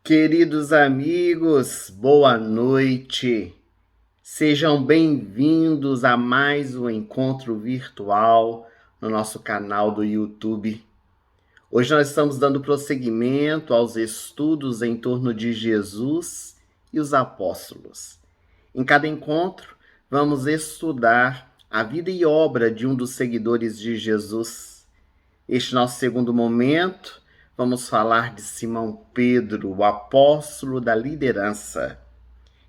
Queridos amigos, boa noite. Sejam bem-vindos a mais um encontro virtual no nosso canal do YouTube. Hoje nós estamos dando prosseguimento aos estudos em torno de Jesus e os apóstolos. Em cada encontro, vamos estudar a vida e obra de um dos seguidores de Jesus. Este nosso segundo momento, vamos falar de Simão Pedro, o apóstolo da liderança.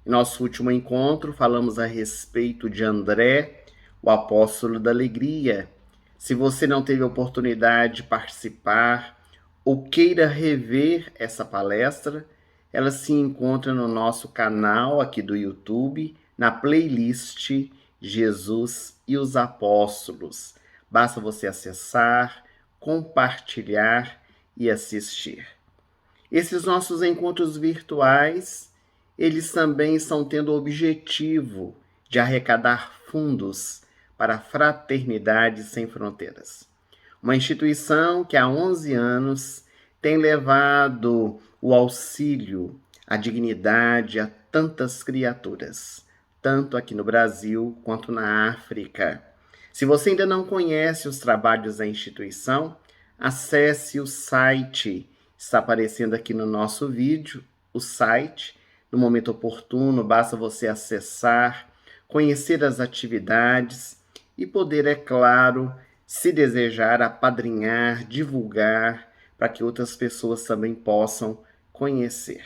Em nosso último encontro, falamos a respeito de André, o apóstolo da alegria. Se você não teve a oportunidade de participar ou queira rever essa palestra, ela se encontra no nosso canal aqui do YouTube, na playlist Jesus e os Apóstolos. Basta você acessar, compartilhar e assistir. Esses nossos encontros virtuais, eles também estão tendo o objetivo de arrecadar fundos para a Fraternidade Sem Fronteiras. Uma instituição que há 11 anos tem levado o auxílio, a dignidade a tantas criaturas, tanto aqui no Brasil quanto na África. Se você ainda não conhece os trabalhos da instituição, acesse o site, está aparecendo aqui no nosso vídeo, o site. No momento oportuno, basta você acessar, conhecer as atividades e poder, é claro, se desejar, apadrinhar, divulgar, para que outras pessoas também possam conhecer.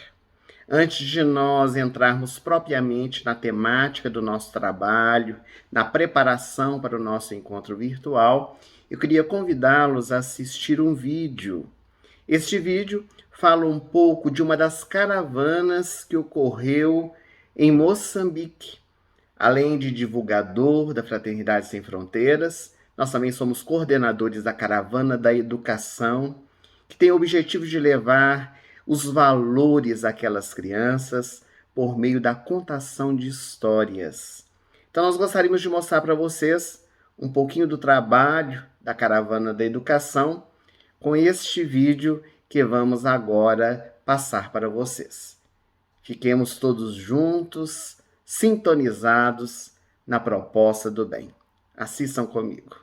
Antes de nós entrarmos propriamente na temática do nosso trabalho, na preparação para o nosso encontro virtual, eu queria convidá-los a assistir um vídeo. Este vídeo fala um pouco de uma das caravanas que ocorreu em Moçambique. Além de divulgador da Fraternidade Sem Fronteiras, nós também somos coordenadores da Caravana da Educação, que tem o objetivo de levar os valores àquelas crianças por meio da contação de histórias. Então nós gostaríamos de mostrar para vocês um pouquinho do trabalho da Caravana da Educação com este vídeo que vamos agora passar para vocês. Fiquemos todos juntos, sintonizados na proposta do bem. Assistam comigo.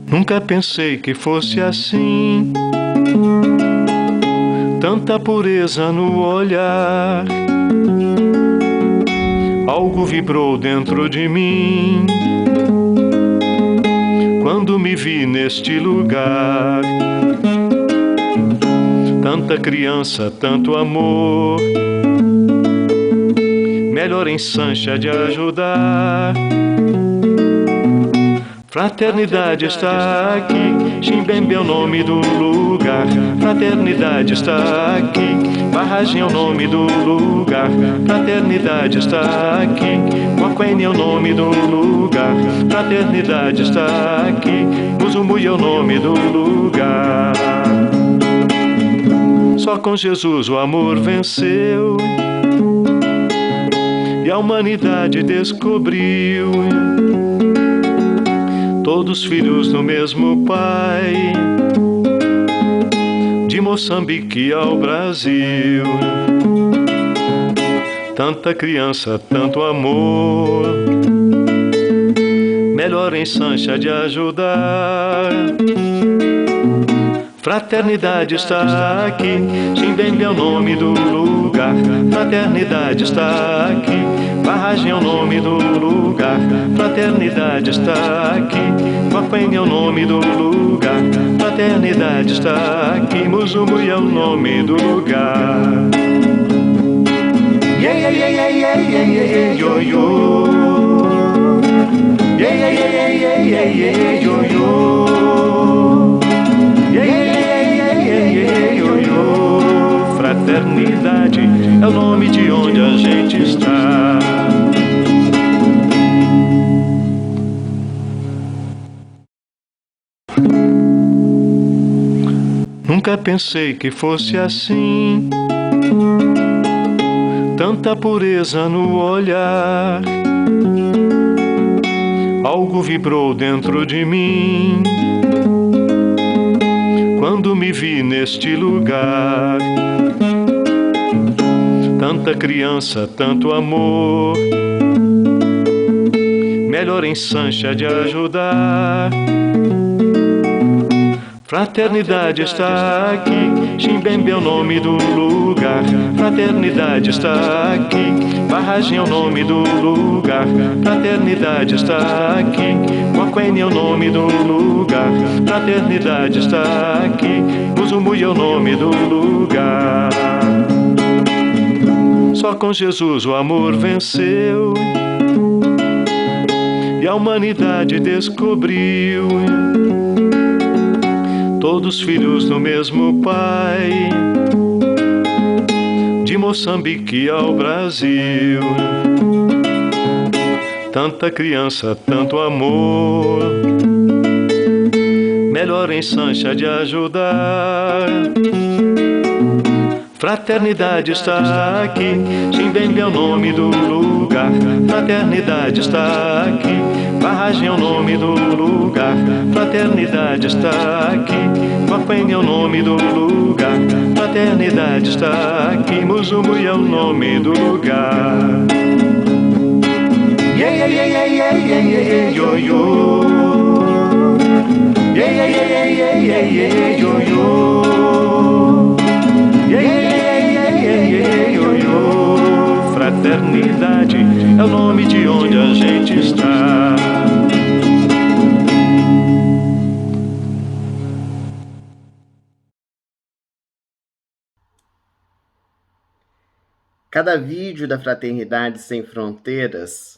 Nunca pensei que fosse assim, tanta pureza no olhar. Algo vibrou dentro de mim quando me vi neste lugar. Tanta criança, tanto amor, melhor em Sancha de ajudar. Fraternidade está aqui, Chimbembe é o nome do lugar. Fraternidade está aqui, Barragem é o nome do lugar. Fraternidade está aqui, Moquene é o nome do lugar. Fraternidade está aqui, Muzumui é o nome do lugar. Só com Jesus o amor venceu e a humanidade descobriu todos filhos do mesmo Pai, de Moçambique ao Brasil. Tanta criança, tanto amor, melhor em Sancha de ajudar. Fraternidade está aqui, Chimbembe é o nome do lugar. Fraternidade está aqui, Barragem é o nome do lugar. Fraternidade está aqui, Moquene é o nome do lugar. Fraternidade está aqui, Muzumui é o nome do lugar. Yeah, yeah, yeah, yeah, yeah, yeah, yeah, yo, yo. Yeah, yeah, yeah, yeah, yeah, yeah, yeah, yo, yo. Yeah, yeah, yeah, yeah, yeah, yo, yo. Fraternidade é o nome de onde a gente está. Nunca pensei que fosse assim, tanta pureza no olhar. Algo vibrou dentro de mim quando me vi neste lugar. Tanta criança, tanto amor, melhor em Sancha de ajudar. Fraternidade está aqui, Chimbembe é o nome do lugar. Fraternidade está aqui, Barragem é o nome do lugar. Fraternidade está aqui, Moquene é o nome do lugar. Fraternidade está aqui, Muzumui é o nome do lugar. Só com Jesus o amor venceu e a humanidade descobriu todos filhos do mesmo Pai, de Moçambique ao Brasil. Tanta criança, tanto amor, melhor em Sancha de ajudar. Fraternidade está aqui, Chimbembe é o nome do lugar. Fraternidade está aqui, Barragem é o nome do lugar. Fraternidade está aqui, Moquene é o nome do lugar. Fraternidade está aqui, Muzumui é o nome do lugar. Yeah, yeah, yeah, yeah, yeah, yeah, yeah, yo, yo. Yeah, yeah, yeah, yeah, yeah, yeah, yeah, yo, yo. Yeah, yeah, yeah, yeah, yeah, yo, yo. Fraternidade é o nome de onde a gente está. Cada vídeo da Fraternidade Sem Fronteiras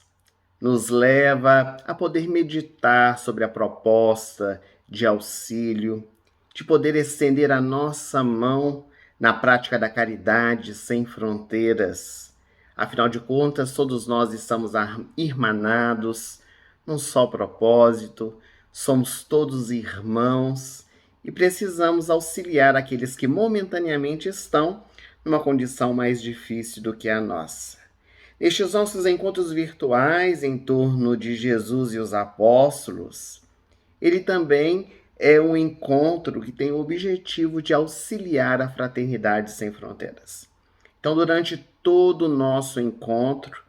nos leva a poder meditar sobre a proposta de auxílio, de poder estender a nossa mão na prática da caridade sem fronteiras. Afinal de contas, todos nós estamos irmanados num só propósito, somos todos irmãos e precisamos auxiliar aqueles que momentaneamente estão numa condição mais difícil do que a nossa. Nestes nossos encontros virtuais em torno de Jesus e os apóstolos, ele também é um encontro que tem o objetivo de auxiliar a Fraternidade Sem Fronteiras. Então, durante todo o nosso encontro,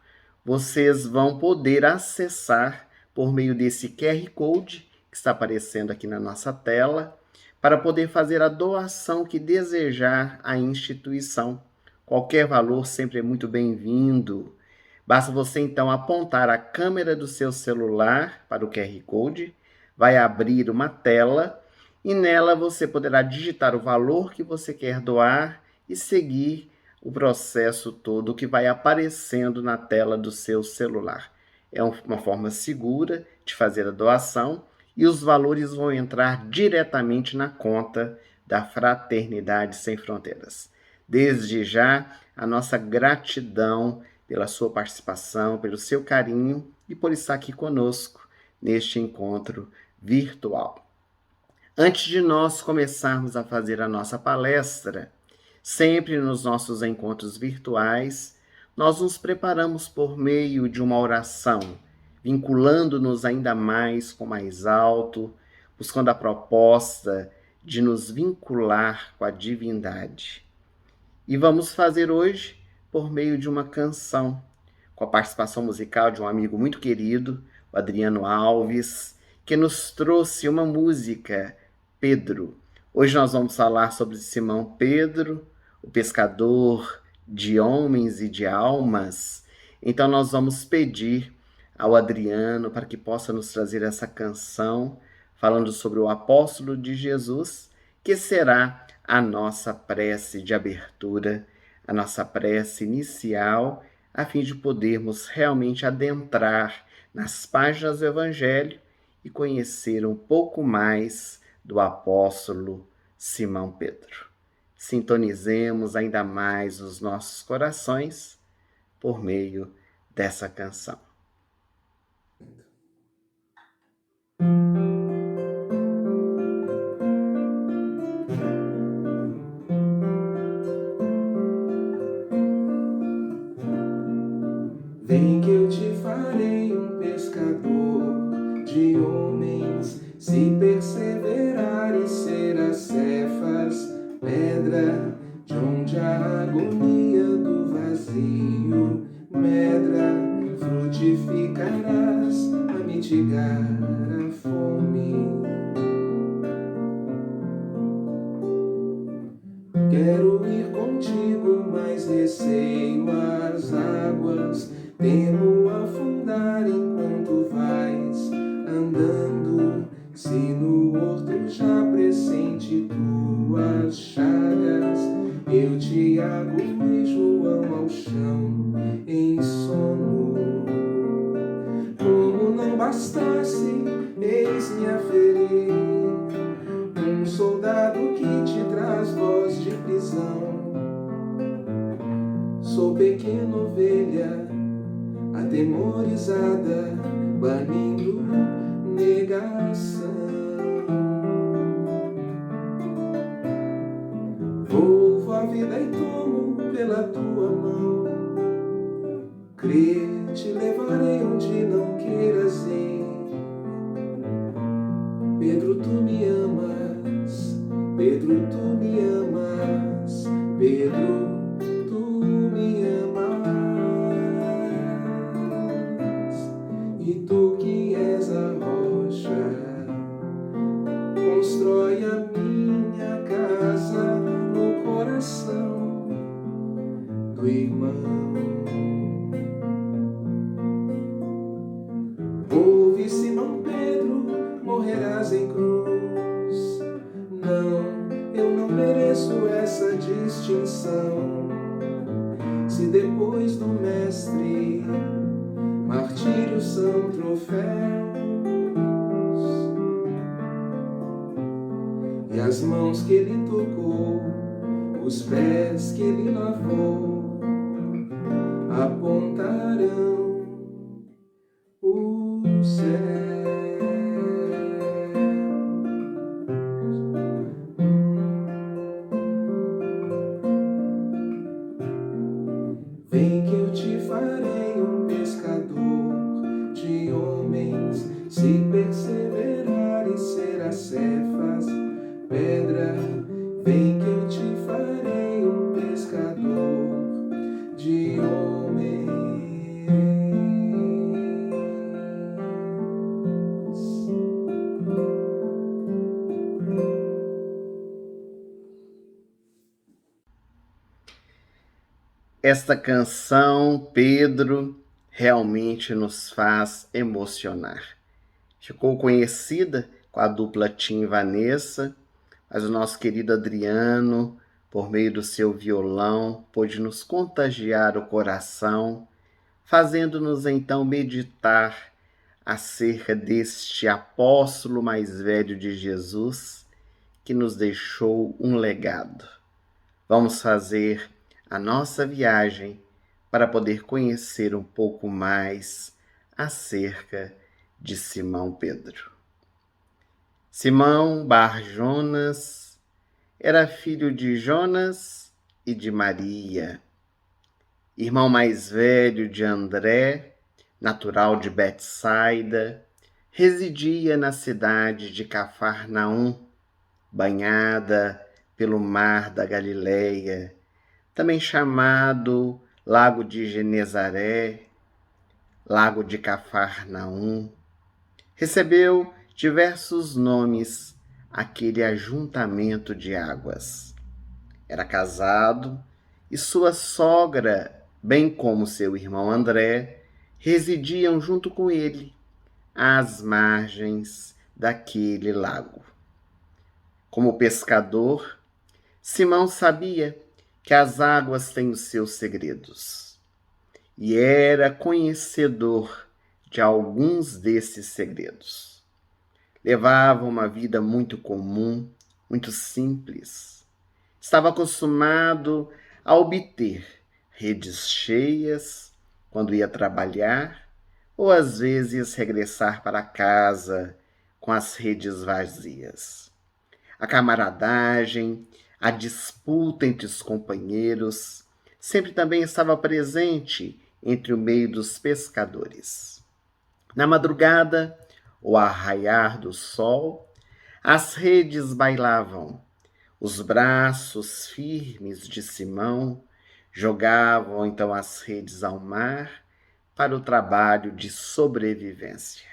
vocês vão poder acessar por meio desse QR Code que está aparecendo aqui na nossa tela, para poder fazer a doação que desejar à instituição. Qualquer valor sempre é muito bem-vindo. Basta você, então, apontar a câmera do seu celular para o QR Code, vai abrir uma tela e nela você poderá digitar o valor que você quer doar e seguir o processo todo que vai aparecendo na tela do seu celular. É uma forma segura de fazer a doação e os valores vão entrar diretamente na conta da Fraternidade Sem Fronteiras. Desde já, a nossa gratidão pela sua participação, pelo seu carinho e por estar aqui conosco neste encontro virtual. Antes de nós começarmos a fazer a nossa palestra, sempre nos nossos encontros virtuais, nós nos preparamos por meio de uma oração, vinculando-nos ainda mais com o mais alto, buscando a proposta de nos vincular com a divindade. E vamos fazer hoje por meio de uma canção, com a participação musical de um amigo muito querido, o Adriano Alves, que nos trouxe uma música, Pedro. Hoje nós vamos falar sobre Simão Pedro, o pescador de homens e de almas. Então nós vamos pedir ao Adriano para que possa nos trazer essa canção, falando sobre o apóstolo de Jesus, que será a nossa prece de abertura, a nossa prece inicial, a fim de podermos realmente adentrar nas páginas do Evangelho e conhecer um pouco mais do apóstolo Simão Pedro. Sintonizemos ainda mais os nossos corações por meio dessa canção. Vem que eu te farei um pescador de homens, se perseverares serás céfalo pedra, de onde a agonia do vazio medra, frutificarás a mitigar a fome. Quero ir contigo, mas receio as águas, temo afundar enquanto vais andando. Se no horto já pressente tuas chagas, eu Tiago e João ao chão em sono. Como não bastasse, eis-me a ferir, um soldado que te traz voz de prisão. Sou pequena ovelha, atemorizada, banindo negação. Volvo a vida e tomo pela tua mão. Crer, te levarei onde não queiras ir. Pedro, tu me amas. Pedro, tu me amas. Pedro, tu me amas. E tu que és a rocha, constrói a minha casa no coração do irmão. Ouve, Simão Pedro, morrerás em cruz. Não, eu não mereço essa distinção. Se depois do mestre martírios são troféus, e as mãos que ele tocou, os pés que ele lavou, apontarão o céu. Vem que eu te farei um pescador de homens, se perseverares serás Cefas, pedra. Vem que eu te farei um pescador de homens. Esta canção, Pedro, realmente nos faz emocionar. Ficou conhecida com a dupla Tim e Vanessa, mas o nosso querido Adriano, por meio do seu violão, pôde nos contagiar o coração, fazendo-nos então meditar acerca deste apóstolo mais velho de Jesus, que nos deixou um legado. Vamos fazer a nossa viagem para poder conhecer um pouco mais acerca de Simão Pedro. Simão Bar Jonas era filho de Jonas e de Maria, irmão mais velho de André, natural de Betsaida, residia na cidade de Cafarnaum, banhada pelo mar da Galileia, também chamado Lago de Genezaré, Lago de Cafarnaum. Recebeu diversos nomes aquele ajuntamento de águas. Era casado e sua sogra, bem como seu irmão André, residiam junto com ele às margens daquele lago. Como pescador, Simão sabia que as águas têm os seus segredos, e era conhecedor de alguns desses segredos. Levava uma vida muito comum, muito simples. Estava acostumado a obter redes cheias quando ia trabalhar, ou às vezes regressar para casa com as redes vazias. A camaradagem, a disputa entre os companheiros sempre também estava presente entre o meio dos pescadores. Na madrugada, ao raiar do sol, as redes bailavam, Os braços firmes de Simão jogavam então as redes ao mar para o trabalho de sobrevivência.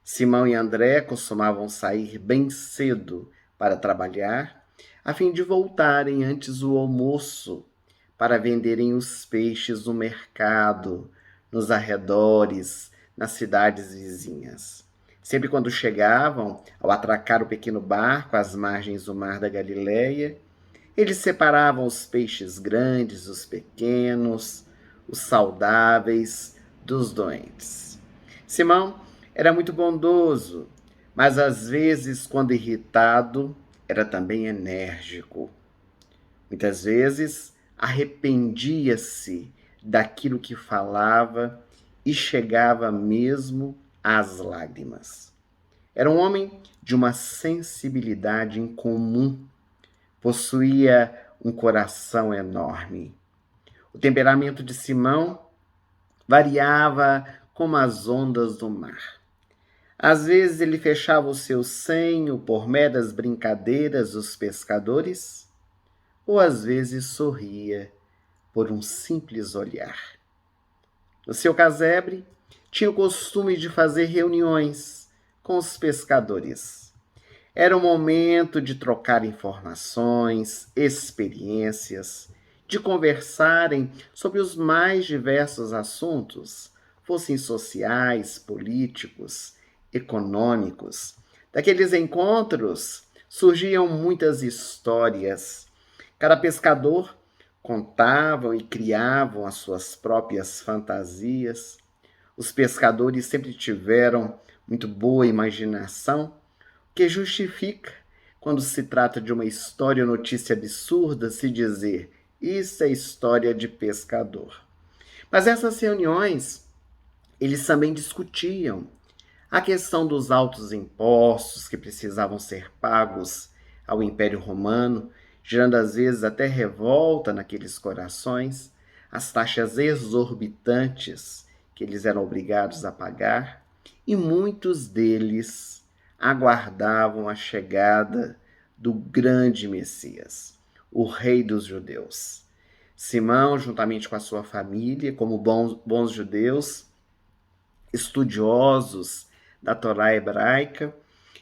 Simão e André costumavam sair bem cedo para trabalhar, a fim de voltarem antes do almoço para venderem os peixes no mercado, nos arredores, nas cidades vizinhas. Sempre quando chegavam, ao atracar o pequeno barco às margens do mar da Galileia, eles separavam os peixes grandes, os pequenos, os saudáveis dos doentes. Simão era muito bondoso, mas às vezes, quando irritado, era também enérgico. Muitas vezes arrependia-se daquilo que falava e chegava mesmo às lágrimas. Era um homem de uma sensibilidade incomum, possuía um coração enorme. O temperamento de Simão variava como as ondas do mar. Às vezes ele fechava o seu senho por meras brincadeiras dos pescadores, ou às vezes sorria por um simples olhar. No seu casebre, tinha o costume de fazer reuniões com os pescadores. Era um momento de trocar informações, experiências, de conversarem sobre os mais diversos assuntos, fossem sociais, políticos, econômicos. Daqueles encontros surgiam muitas histórias. Cada pescador contavam e criavam as suas próprias fantasias. Os pescadores sempre tiveram muito boa imaginação, o que justifica, quando se trata de uma história ou notícia absurda, se dizer: isso é história de pescador. Mas essas reuniões, eles também discutiam a questão dos altos impostos que precisavam ser pagos ao Império Romano, gerando às vezes até revolta naqueles corações, as taxas exorbitantes que eles eram obrigados a pagar, e muitos deles aguardavam a chegada do grande Messias, o Rei dos Judeus. Simão, juntamente com a sua família, como bons judeus, estudiosos da Torá hebraica,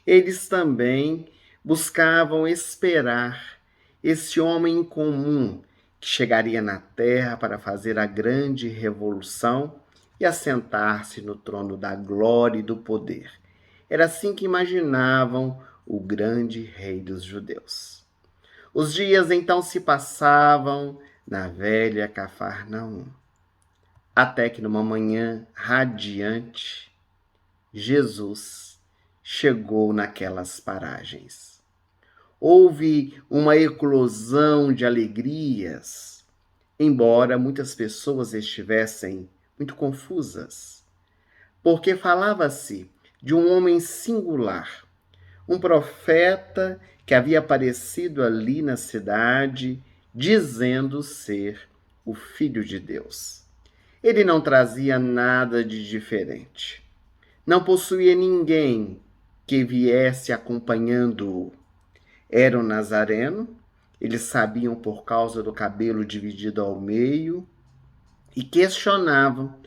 eles também buscavam esperar esse homem comum que chegaria na terra para fazer a grande revolução e assentar-se no trono da glória e do poder. Era assim que imaginavam o grande rei dos judeus. Os dias então se passavam na velha Cafarnaum, até que numa manhã radiante, Jesus chegou naquelas paragens. Houve uma eclosão de alegrias, embora muitas pessoas estivessem muito confusas, porque falava-se de um homem singular, um profeta que havia aparecido ali na cidade, dizendo ser o Filho de Deus. Ele não trazia nada de diferente. Não possuía ninguém que viesse acompanhando-o. Era um nazareno, eles sabiam por causa do cabelo dividido ao meio, e questionavam: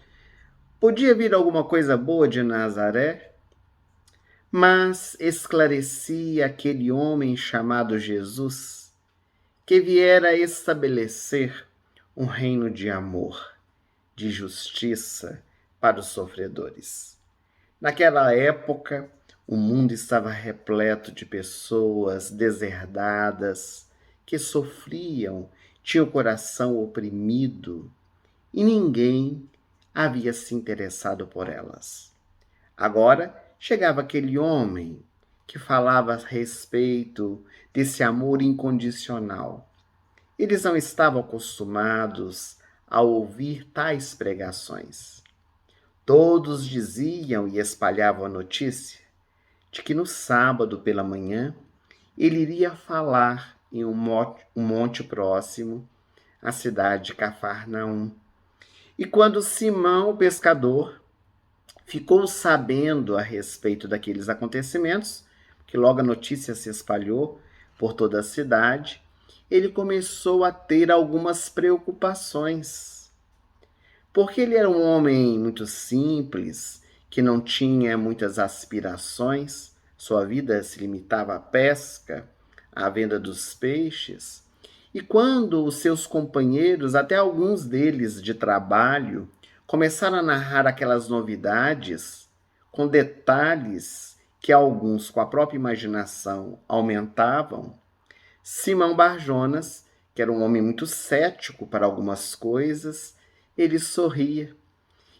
podia vir alguma coisa boa de Nazaré? Mas esclarecia aquele homem chamado Jesus, que viera estabelecer um reino de amor, de justiça para os sofredores. Naquela época, o mundo estava repleto de pessoas deserdadas, que sofriam, tinham o coração oprimido, e ninguém havia se interessado por elas. Agora chegava aquele homem que falava a respeito desse amor incondicional. Eles não estavam acostumados a ouvir tais pregações. Todos diziam e espalhavam a notícia de que no sábado pela manhã ele iria falar em um monte próximo à cidade de Cafarnaum. E quando Simão, o pescador, ficou sabendo a respeito daqueles acontecimentos, que logo a notícia se espalhou por toda a cidade, ele começou a ter algumas preocupações. Porque ele era um homem muito simples, que não tinha muitas aspirações, sua vida se limitava à pesca, à venda dos peixes. E quando os seus companheiros, até alguns deles de trabalho, começaram a narrar aquelas novidades, com detalhes que alguns, com a própria imaginação, aumentavam, Simão Barjonas, que era um homem muito cético para algumas coisas, ele sorria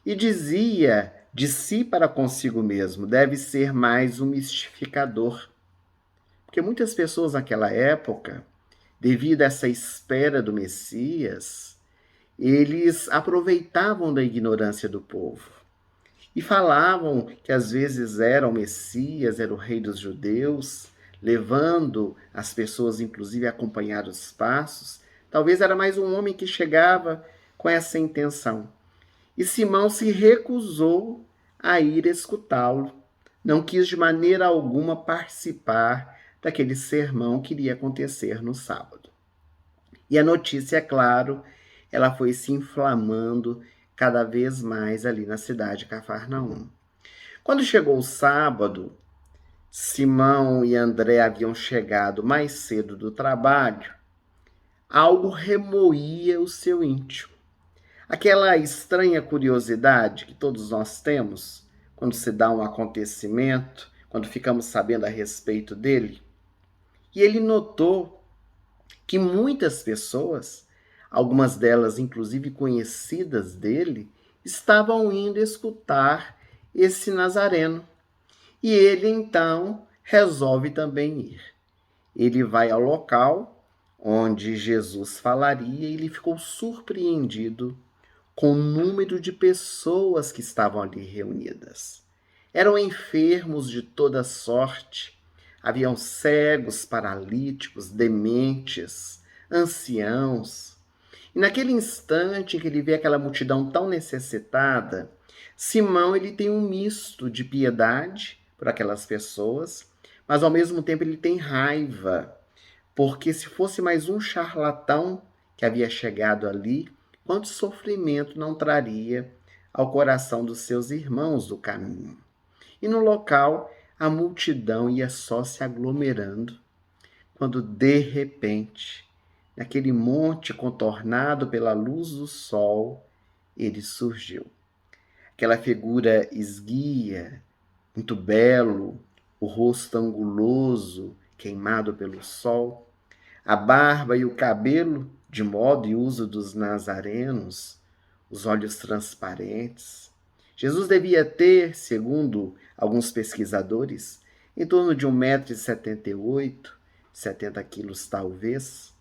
e dizia de si para consigo mesmo: deve ser mais um mistificador. Porque muitas pessoas naquela época, devido a essa espera do Messias, eles aproveitavam da ignorância do povo e falavam que às vezes era o Messias, era o rei dos judeus, levando as pessoas, inclusive, a acompanhar os passos. Talvez era mais um homem que chegava com essa intenção. E Simão se recusou a ir escutá-lo. Não quis de maneira alguma participar daquele sermão que iria acontecer no sábado. E a notícia, é claro, ela foi se inflamando cada vez mais ali na cidade de Cafarnaum. Quando chegou o sábado, Simão e André haviam chegado mais cedo do trabalho. Algo remoía o seu íntimo. Aquela estranha curiosidade que todos nós temos quando se dá um acontecimento, quando ficamos sabendo a respeito dele. E ele notou que muitas pessoas, algumas delas inclusive conhecidas dele, estavam indo escutar esse nazareno. E ele então resolve também ir. Ele vai ao local onde Jesus falaria e ele ficou surpreendido com o número de pessoas que estavam ali reunidas. Eram enfermos de toda sorte, haviam cegos, paralíticos, dementes, anciãos. E naquele instante em que ele vê aquela multidão tão necessitada, Simão ele tem um misto de piedade por aquelas pessoas, mas ao mesmo tempo ele tem raiva, porque se fosse mais um charlatão que havia chegado ali, quanto sofrimento não traria ao coração dos seus irmãos do caminho. E no local, a multidão ia só se aglomerando, quando de repente, naquele monte contornado pela luz do sol, ele surgiu. Aquela figura esguia, muito belo, o rosto anguloso, queimado pelo sol, a barba e o cabelo, de modo e uso dos nazarenos, os olhos transparentes. Jesus devia ter, segundo alguns pesquisadores, em torno de 1,78 m, 70 quilos talvez.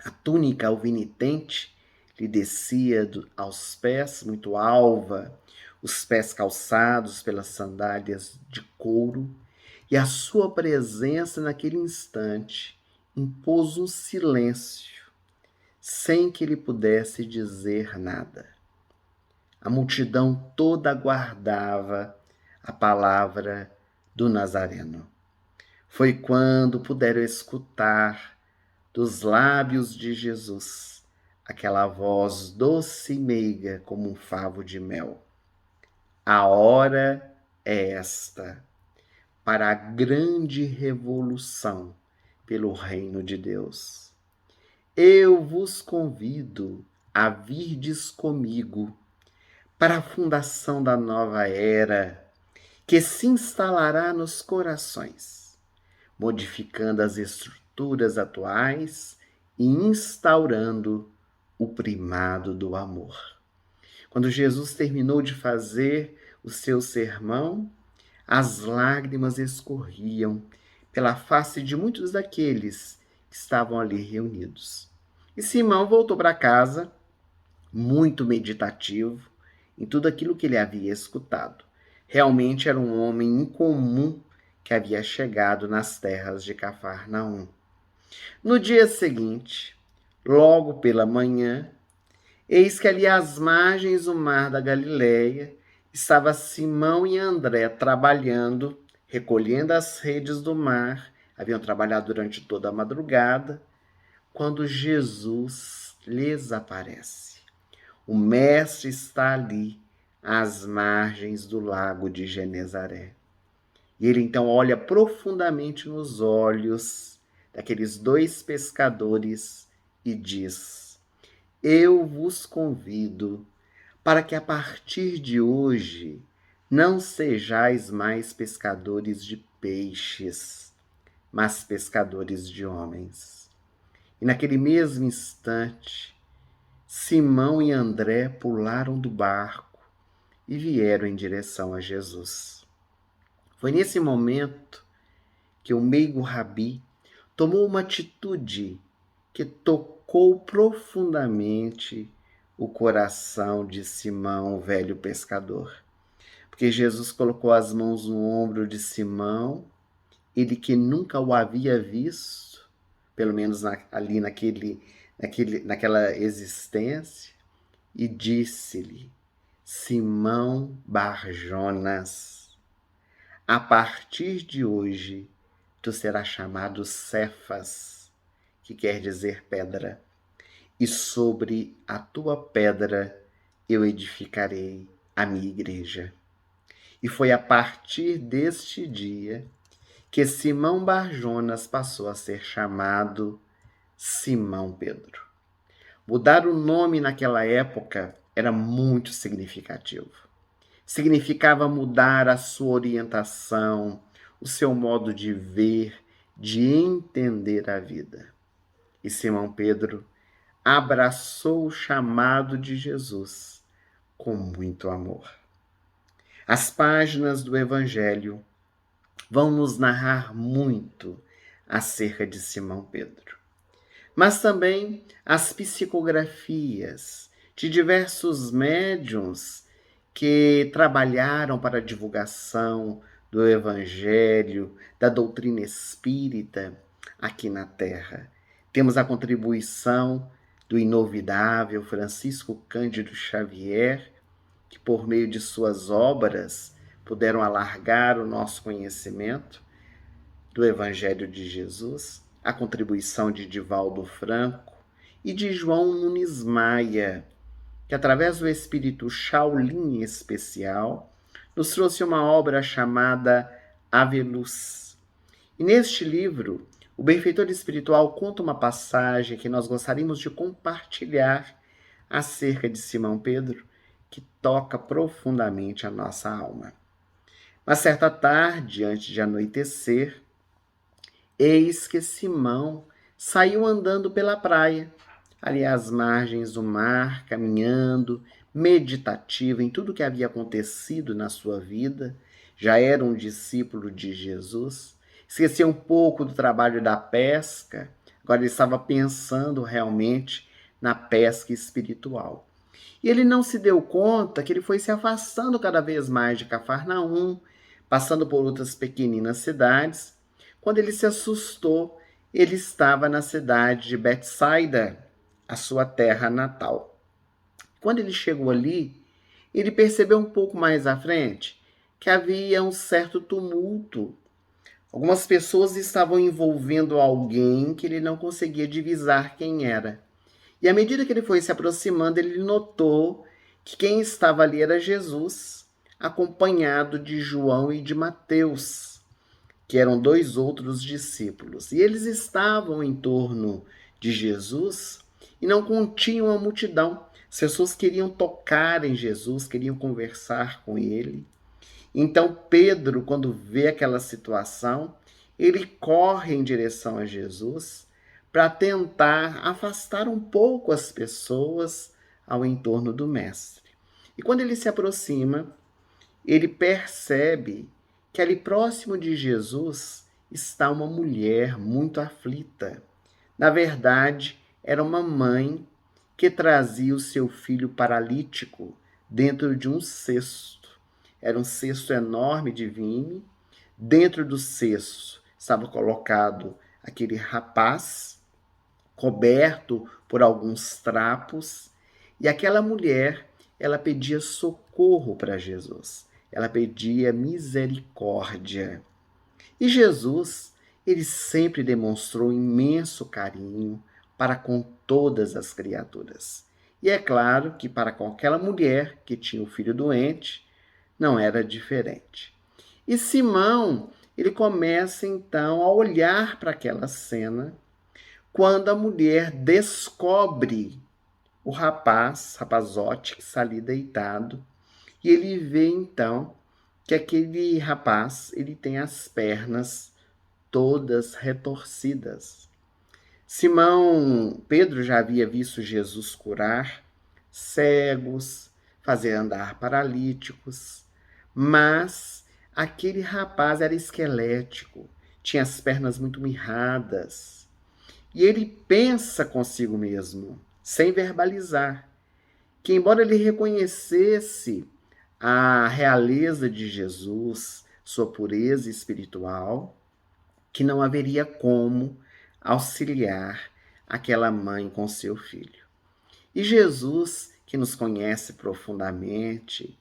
A túnica alvinitente lhe descia aos pés, muito alva, os pés calçados pelas sandálias de couro, e a sua presença naquele instante impôs um silêncio, sem que ele pudesse dizer nada. A multidão toda aguardava a palavra do Nazareno. Foi quando puderam escutar dos lábios de Jesus aquela voz doce e meiga como um favo de mel. A hora é esta para a grande revolução pelo reino de Deus. Eu vos convido a virdes comigo para a fundação da nova era que se instalará nos corações, modificando as estruturas atuais e instaurando o primado do amor. Quando Jesus terminou de fazer o seu sermão, as lágrimas escorriam pela face de muitos daqueles que estavam ali reunidos. E Simão voltou para casa, muito meditativo em tudo aquilo que ele havia escutado. Realmente era um homem incomum que havia chegado nas terras de Cafarnaum. No dia seguinte, logo pela manhã, eis que ali às margens do mar da Galileia, estava Simão e André trabalhando, recolhendo as redes do mar, haviam trabalhado durante toda a madrugada, quando Jesus lhes aparece. O Mestre está ali, às margens do lago de Genezaré. E ele então olha profundamente nos olhos daqueles dois pescadores e diz: Eu vos convido para que a partir de hoje não sejais mais pescadores de peixes, mas pescadores de homens. E naquele mesmo instante, Simão e André pularam do barco e vieram em direção a Jesus. Foi nesse momento que o meigo Rabi tomou uma atitude que tocou profundamente o coração de Simão, o velho pescador. Porque Jesus colocou as mãos no ombro de Simão, ele que nunca o havia visto, pelo menos ali naquela existência, e disse-lhe: Simão Barjonas, a partir de hoje tu serás chamado Cefas, que quer dizer pedra, e sobre a tua pedra eu edificarei a minha igreja. E foi a partir deste dia que Simão Barjonas passou a ser chamado Simão Pedro. Mudar o nome naquela época era muito significativo. Significava mudar a sua orientação, o seu modo de ver, de entender a vida. E Simão Pedro abraçou o chamado de Jesus com muito amor. As páginas do Evangelho vão nos narrar muito acerca de Simão Pedro, mas também as psicografias de diversos médiuns que trabalharam para a divulgação do Evangelho, da doutrina espírita aqui na Terra. Temos a contribuição do inovidável Francisco Cândido Xavier, que por meio de suas obras puderam alargar o nosso conhecimento do Evangelho de Jesus, a contribuição de Divaldo Franco e de João Nunes Maia, que através do espírito Shaolin especial, nos trouxe uma obra chamada Ave Luz. E neste livro, o benfeitor espiritual conta uma passagem que nós gostaríamos de compartilhar acerca de Simão Pedro, que toca profundamente a nossa alma. Mas certa tarde, antes de anoitecer, eis que Simão saiu andando pela praia, ali às margens do mar, caminhando, meditativo em tudo que havia acontecido na sua vida. Já era um discípulo de Jesus, esquecia um pouco do trabalho da pesca, agora ele estava pensando realmente na pesca espiritual. E ele não se deu conta que ele foi se afastando cada vez mais de Cafarnaum, passando por outras pequeninas cidades. Quando ele se assustou, ele estava na cidade de Betsaida, a sua terra natal. Quando ele chegou ali, ele percebeu um pouco mais à frente que havia um certo tumulto. Algumas pessoas estavam envolvendo alguém que ele não conseguia divisar quem era. E à medida que ele foi se aproximando, ele notou que quem estava ali era Jesus, acompanhado de João e de Mateus, que eram dois outros discípulos. E eles estavam em torno de Jesus e não continham a multidão. As pessoas queriam tocar em Jesus, queriam conversar com ele. Então Pedro, quando vê aquela situação, ele corre em direção a Jesus para tentar afastar um pouco as pessoas ao entorno do mestre. E quando ele se aproxima, ele percebe que ali próximo de Jesus está uma mulher muito aflita. Na verdade, era uma mãe que trazia o seu filho paralítico dentro de um cesto. Era um cesto enorme de vime. Dentro do cesto estava colocado aquele rapaz, coberto por alguns trapos, e aquela mulher, ela pedia socorro para Jesus, ela pedia misericórdia. E Jesus, ele sempre demonstrou imenso carinho para com todas as criaturas. E é claro que para com aquela mulher que tinha o filho doente, não era diferente. E Simão, ele começa então a olhar para aquela cena, quando a mulher descobre o rapazote que está ali deitado, e ele vê então que aquele rapaz, ele tem as pernas todas retorcidas. Pedro já havia visto Jesus curar cegos, fazer andar paralíticos, mas aquele rapaz era esquelético, tinha as pernas muito mirradas. E ele pensa consigo mesmo, sem verbalizar, que embora ele reconhecesse a realeza de Jesus, sua pureza espiritual, que não haveria como auxiliar aquela mãe com seu filho. E Jesus, que nos conhece profundamente,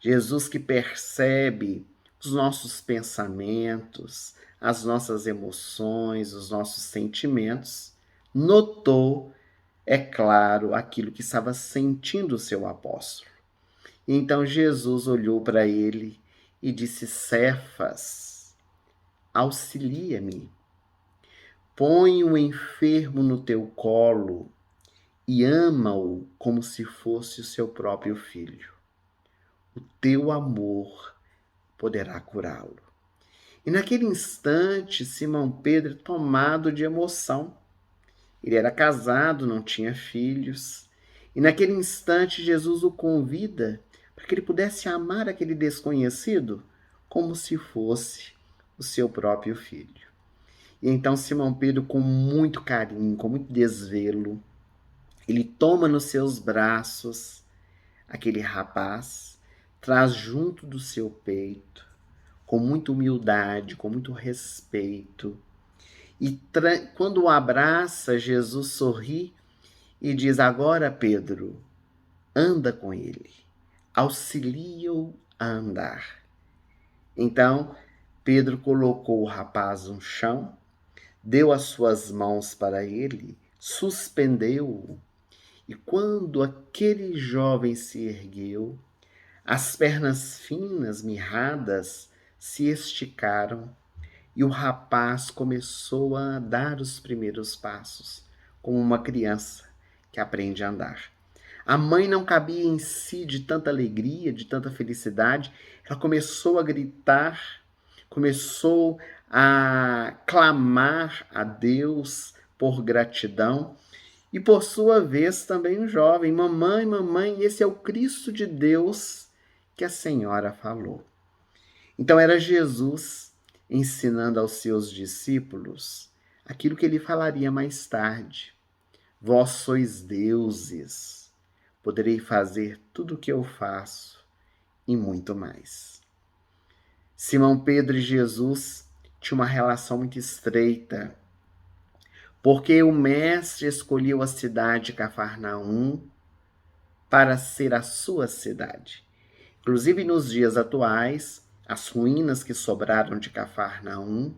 Jesus que percebe os nossos pensamentos, as nossas emoções, os nossos sentimentos, notou, é claro, aquilo que estava sentindo o seu apóstolo. Então Jesus olhou para ele e disse: Cefas, auxilia-me. Põe o enfermo no teu colo e ama-o como se fosse o seu próprio filho. O teu amor poderá curá-lo. E naquele instante, Simão Pedro, tomado de emoção, ele era casado, não tinha filhos, e naquele instante Jesus o convida para que ele pudesse amar aquele desconhecido como se fosse o seu próprio filho. E então Simão Pedro, com muito carinho, com muito desvelo, ele toma nos seus braços aquele rapaz, traz junto do seu peito, com muita humildade, com muito respeito. E quando o abraça, Jesus sorri e diz: Agora, Pedro, anda com ele, auxilia-o a andar. Então, Pedro colocou o rapaz no chão, deu as suas mãos para ele, suspendeu-o, e quando aquele jovem se ergueu, as pernas finas, mirradas, se esticaram e o rapaz começou a dar os primeiros passos, como uma criança que aprende a andar. A mãe não cabia em si de tanta alegria, de tanta felicidade. Ela começou a gritar, começou a clamar a Deus por gratidão. E por sua vez também um jovem: Mamãe, mamãe, esse é o Cristo de Deus que a senhora falou. Então era Jesus ensinando aos seus discípulos aquilo que ele falaria mais tarde: Vós sois deuses, poderei fazer tudo o que eu faço e muito mais. Simão Pedro e Jesus tinham uma relação muito estreita, porque o mestre escolheu a cidade de Cafarnaum para ser a sua cidade. Inclusive nos dias atuais, as ruínas que sobraram de Cafarnaum,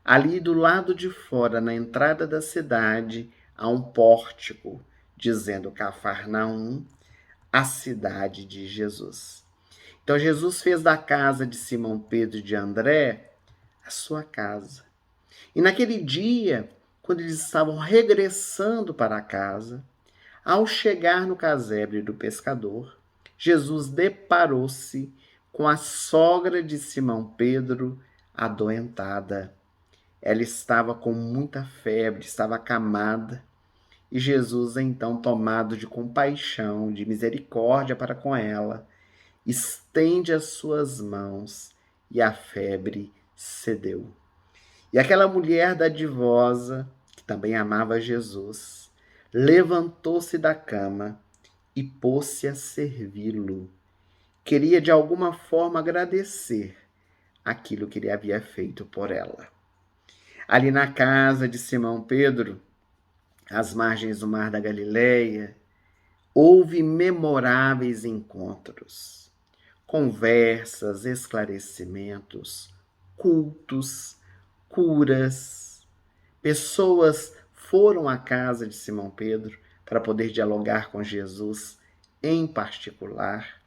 ali do lado de fora, na entrada da cidade, há um pórtico dizendo Cafarnaum, a cidade de Jesus. Então Jesus fez da casa de Simão Pedro e de André a sua casa. E naquele dia, quando eles estavam regressando para casa, ao chegar no casebre do pescador, Jesus deparou-se com a sogra de Simão Pedro, adoentada. Ela estava com muita febre, estava acamada, e Jesus, então, tomado de compaixão, de misericórdia para com ela, estende as suas mãos e a febre cedeu. E aquela mulher dadivosa, que também amava Jesus, levantou-se da cama e pôs-se a servi-lo. Queria de alguma forma agradecer aquilo que ele havia feito por ela. Ali na casa de Simão Pedro, às margens do mar da Galileia, houve memoráveis encontros, conversas, esclarecimentos, cultos, curas. Pessoas foram à casa de Simão Pedro para poder dialogar com Jesus em particular.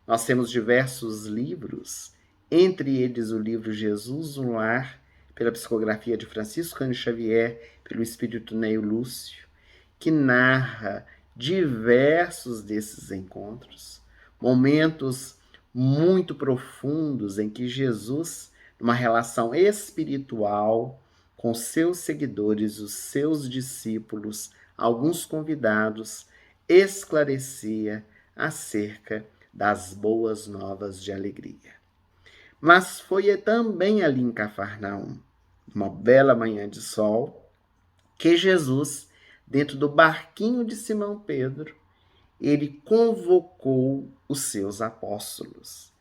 Nós temos diversos livros, entre eles o livro Jesus no Lar, pela psicografia de Francisco Cândido Xavier, pelo espírito Neio Lúcio, que narra diversos desses encontros, momentos muito profundos em que Jesus, numa relação espiritual com seus seguidores, os seus discípulos, alguns convidados, esclarecia acerca das boas novas de alegria. Mas foi também ali em Cafarnaum, uma bela manhã de sol, que Jesus, dentro do barquinho de Simão Pedro, ele convocou os seus apóstolos.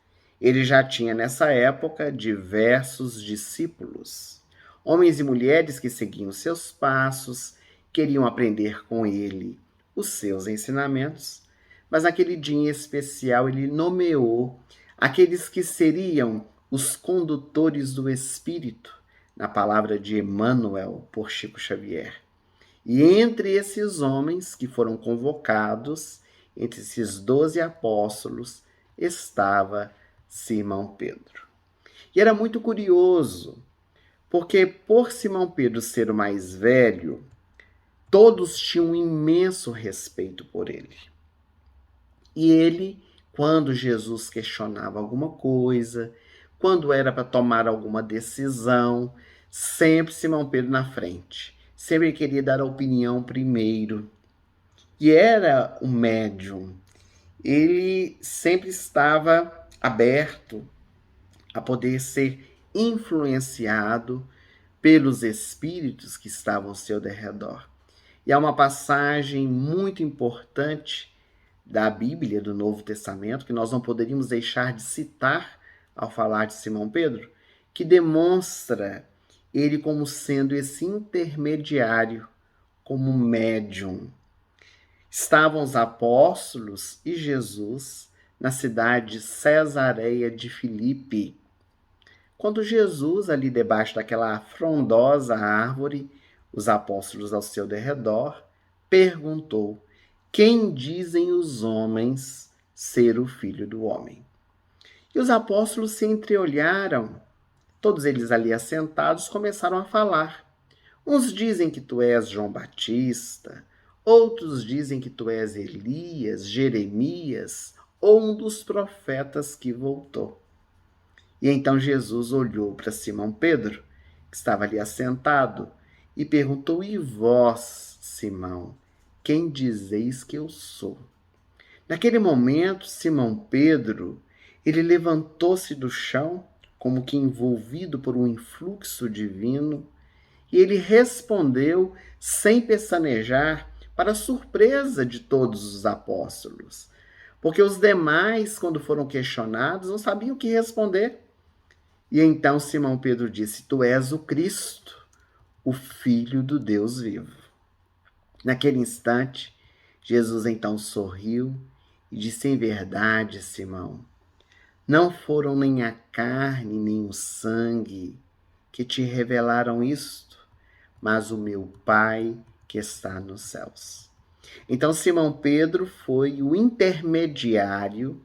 Ele já tinha nessa época diversos discípulos, homens e mulheres que seguiam seus passos, queriam aprender com ele os seus ensinamentos, mas naquele dia em especial ele nomeou aqueles que seriam os condutores do Espírito, na palavra de Emmanuel, por Chico Xavier. E entre esses homens que foram convocados, entre esses 12 apóstolos, estava Simão Pedro. E era muito curioso, porque por Simão Pedro ser o mais velho, todos tinham um imenso respeito por ele. E ele, quando Jesus questionava alguma coisa, quando era para tomar alguma decisão, sempre Simão Pedro na frente. Sempre queria dar a opinião primeiro. E era um médium. Ele sempre estava aberto a poder ser influenciado pelos espíritos que estavam ao seu derredor. E há uma passagem muito importante da Bíblia, do Novo Testamento, que nós não poderíamos deixar de citar ao falar de Simão Pedro, que demonstra ele como sendo esse intermediário, como médium. Estavam os apóstolos e Jesus na cidade de Cesareia de Filipe, quando Jesus, ali debaixo daquela frondosa árvore, os apóstolos ao seu derredor, perguntou: quem dizem os homens ser o Filho do Homem? E os apóstolos se entreolharam. Todos eles ali assentados começaram a falar. Uns dizem que tu és João Batista, outros dizem que tu és Elias, Jeremias ou um dos profetas que voltou. E então Jesus olhou para Simão Pedro, que estava ali assentado, e perguntou: e vós, Simão, quem dizeis que eu sou? Naquele momento, Simão Pedro, ele levantou-se do chão, como que envolvido por um influxo divino, e ele respondeu sem pestanejar, para a surpresa de todos os apóstolos, porque os demais, quando foram questionados, não sabiam o que responder. E então Simão Pedro disse: tu és o Cristo, o Filho do Deus vivo. Naquele instante, Jesus então sorriu e disse: em verdade, Simão, não foram nem a carne nem o sangue que te revelaram isto, mas o meu Pai que está nos céus. Então Simão Pedro foi o intermediário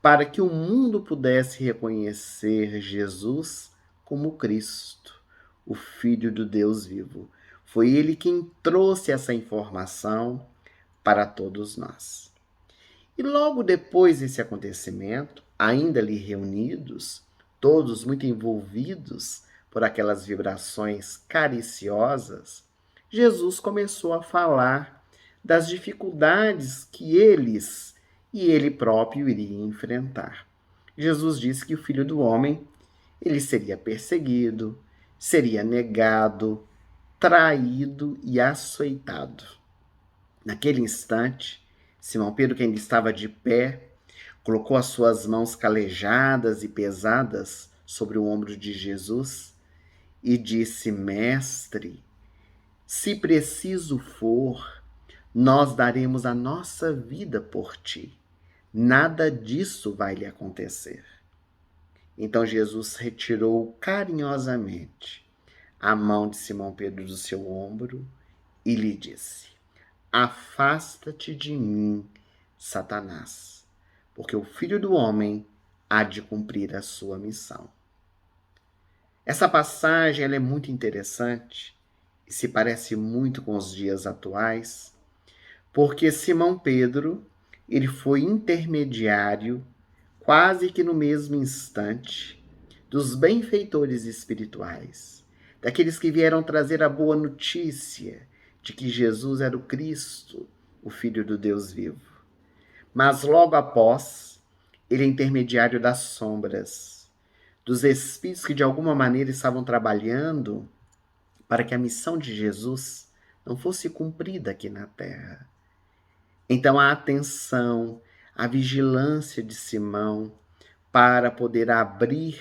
para que o mundo pudesse reconhecer Jesus como Cristo, o Filho do Deus vivo. Foi ele quem trouxe essa informação para todos nós. E logo depois desse acontecimento, ainda ali reunidos, todos muito envolvidos por aquelas vibrações cariciosas, Jesus começou a falar das dificuldades que eles e ele próprio iria enfrentar. Jesus disse que o Filho do Homem, ele seria perseguido, seria negado, traído e açoitado. Naquele instante, Simão Pedro, que ainda estava de pé, colocou as suas mãos calejadas e pesadas sobre o ombro de Jesus e disse: mestre, se preciso for, nós daremos a nossa vida por ti. Nada disso vai lhe acontecer. Então Jesus retirou carinhosamente a mão de Simão Pedro do seu ombro e lhe disse: Afasta-te de mim, Satanás, porque o Filho do Homem há de cumprir a sua missão. Essa passagem ela é muito interessante e se parece muito com os dias atuais, porque Simão Pedro ele foi intermediário, quase que no mesmo instante, dos benfeitores espirituais, daqueles que vieram trazer a boa notícia de que Jesus era o Cristo, o Filho do Deus vivo. Mas logo após, ele é intermediário das sombras, dos espíritos que de alguma maneira estavam trabalhando para que a missão de Jesus não fosse cumprida aqui na Terra. Então a atenção, a vigilância de Simão para poder abrir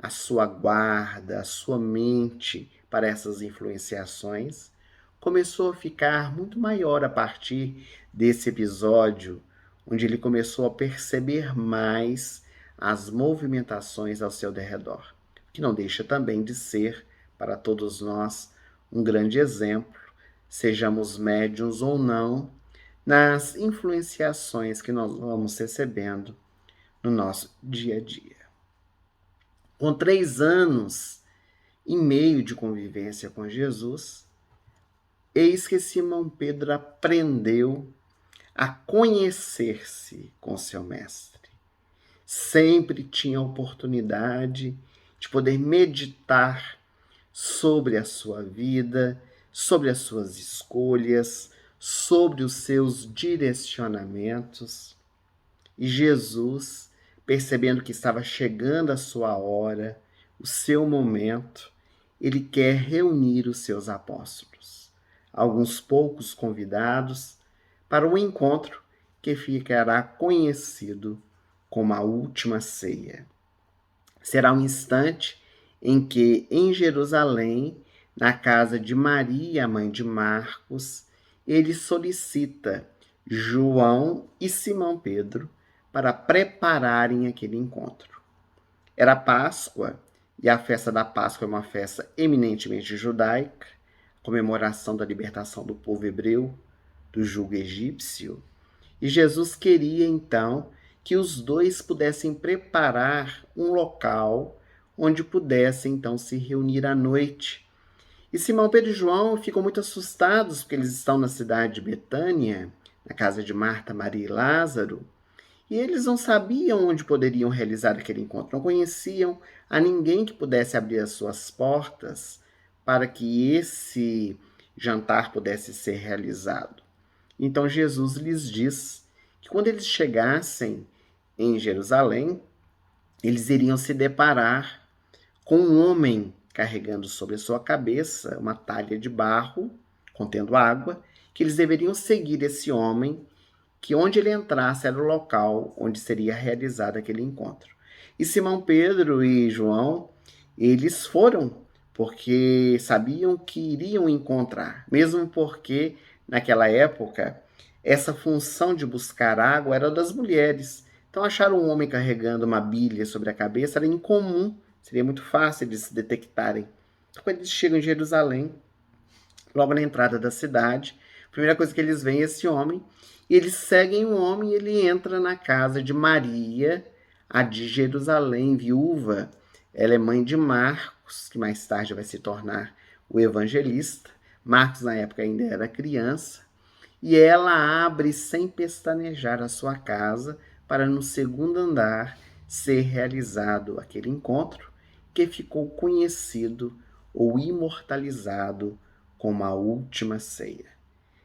a sua guarda, a sua mente para essas influenciações, começou a ficar muito maior a partir desse episódio, onde ele começou a perceber mais as movimentações ao seu derredor, que não deixa também de ser, para todos nós, um grande exemplo, sejamos médiuns ou não, nas influenciações que nós vamos recebendo no nosso dia a dia. Com 3 anos e meio de convivência com Jesus, eis que Simão Pedro aprendeu a conhecer-se com seu mestre. Sempre tinha a oportunidade de poder meditar sobre a sua vida, sobre as suas escolhas, sobre os seus direcionamentos. E Jesus, percebendo que estava chegando a sua hora, o seu momento, ele quer reunir os seus apóstolos, alguns poucos convidados, para um encontro que ficará conhecido como a última ceia. Será um instante em que, em Jerusalém, na casa de Maria, mãe de Marcos, ele solicita João e Simão Pedro para prepararem aquele encontro. Era Páscoa, e a festa da Páscoa é uma festa eminentemente judaica, comemoração da libertação do povo hebreu do jugo egípcio, e Jesus queria então que os dois pudessem preparar um local onde pudessem então se reunir à noite. E Simão Pedro e João ficam muito assustados porque eles estão na cidade de Betânia, na casa de Marta, Maria e Lázaro, e eles não sabiam onde poderiam realizar aquele encontro, não conheciam a ninguém que pudesse abrir as suas portas para que esse jantar pudesse ser realizado. Então Jesus lhes diz que quando eles chegassem em Jerusalém, eles iriam se deparar com um homem carregando sobre a sua cabeça uma talha de barro contendo água, que eles deveriam seguir esse homem, que onde ele entrasse era o local onde seria realizado aquele encontro. E Simão Pedro e João, eles foram, porque sabiam que iriam encontrar, mesmo porque naquela época essa função de buscar água era das mulheres. Então achar um homem carregando uma bilha sobre a cabeça era incomum, seria muito fácil de se detectarem. Então, quando eles chegam em Jerusalém, logo na entrada da cidade, a primeira coisa que eles veem é esse homem, e eles seguem o homem e ele entra na casa de Maria, a de Jerusalém, viúva. Ela é mãe de Marcos, que mais tarde vai se tornar o evangelista. Marcos, na época, ainda era criança. E ela abre sem pestanejar a sua casa para no segundo andar ser realizado aquele encontro que ficou conhecido ou imortalizado como a última ceia.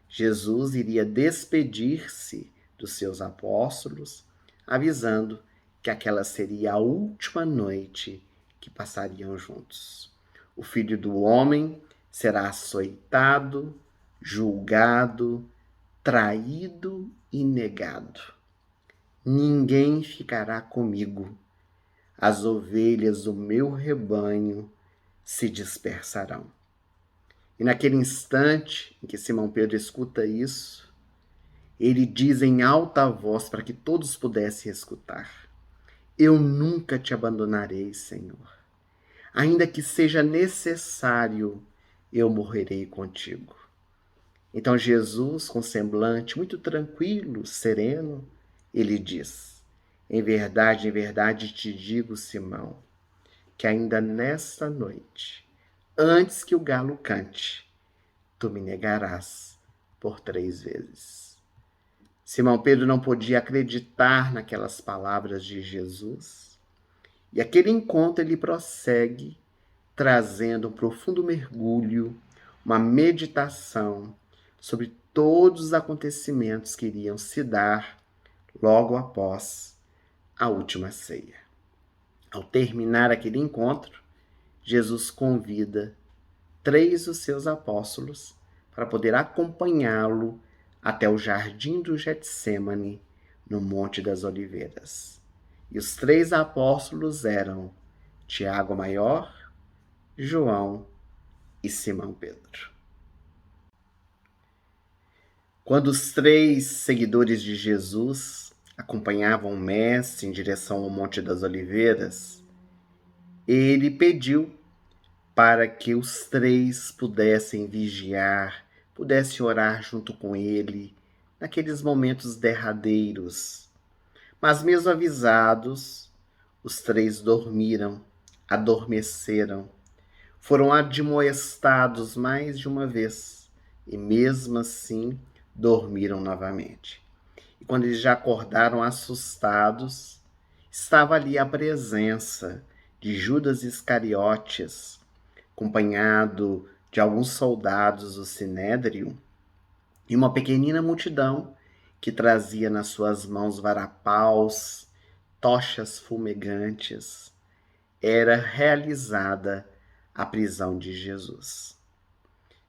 Jesus iria despedir-se dos seus apóstolos, avisando que aquela seria a última noite que passariam juntos. O Filho do Homem será açoitado, julgado, traído e negado. Ninguém ficará comigo. As ovelhas do meu rebanho se dispersarão. E naquele instante em que Simão Pedro escuta isso, ele diz em alta voz para que todos pudessem escutar: Eu nunca te abandonarei, Senhor. Ainda que seja necessário, eu morrerei contigo. Então Jesus, com semblante muito tranquilo, sereno, ele diz: em verdade te digo, Simão, que ainda nesta noite, antes que o galo cante, tu me negarás por 3 vezes. Simão Pedro não podia acreditar naquelas palavras de Jesus. E aquele encontro ele prossegue, trazendo um profundo mergulho, uma meditação sobre todos os acontecimentos que iriam se dar logo após a última ceia. Ao terminar aquele encontro, Jesus convida 3 dos seus apóstolos para poder acompanhá-lo até o jardim do Getsêmani, no Monte das Oliveiras. E os 3 apóstolos eram Tiago Maior, João e Simão Pedro. Quando os 3 seguidores de Jesus acompanhavam o Mestre em direção ao Monte das Oliveiras, ele pediu para que os 3 pudessem vigiar, pudessem orar junto com ele naqueles momentos derradeiros. Mas mesmo avisados, os 3 dormiram, adormeceram, foram admoestados mais de uma vez e mesmo assim dormiram novamente. E quando eles já acordaram assustados, estava ali a presença de Judas Iscariotes, acompanhado de alguns soldados do Sinédrio e uma pequenina multidão que trazia nas suas mãos varapaus, tochas fumegantes. Era realizada a prisão de Jesus.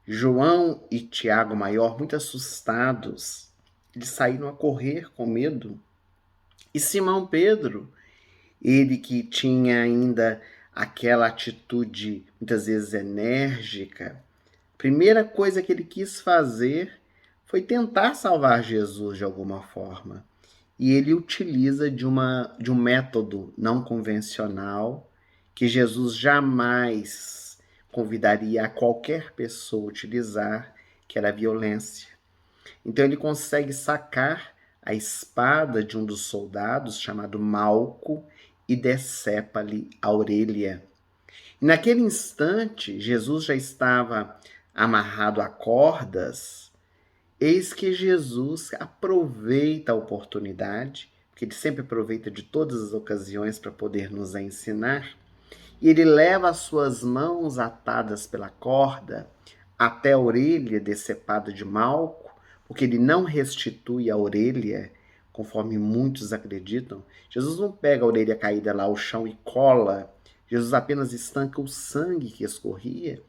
João e Tiago Maior, muito assustados, eles saíram a correr com medo. E Simão Pedro, ele que tinha ainda aquela atitude muitas vezes enérgica, a primeira coisa que ele quis fazer foi tentar salvar Jesus de alguma forma. E ele utiliza de um método não convencional que Jesus jamais convidaria a qualquer pessoa a utilizar, que era a violência. Então ele consegue sacar a espada de um dos soldados, chamado Malco, e decepa-lhe a orelha. E naquele instante, Jesus já estava amarrado a cordas. Eis que Jesus aproveita a oportunidade, porque ele sempre aproveita de todas as ocasiões para poder nos ensinar, e ele leva as suas mãos atadas pela corda até a orelha decepada de Malco, porque ele não restitui a orelha, conforme muitos acreditam. Jesus não pega a orelha caída lá ao chão e cola, Jesus apenas estanca o sangue que escorria,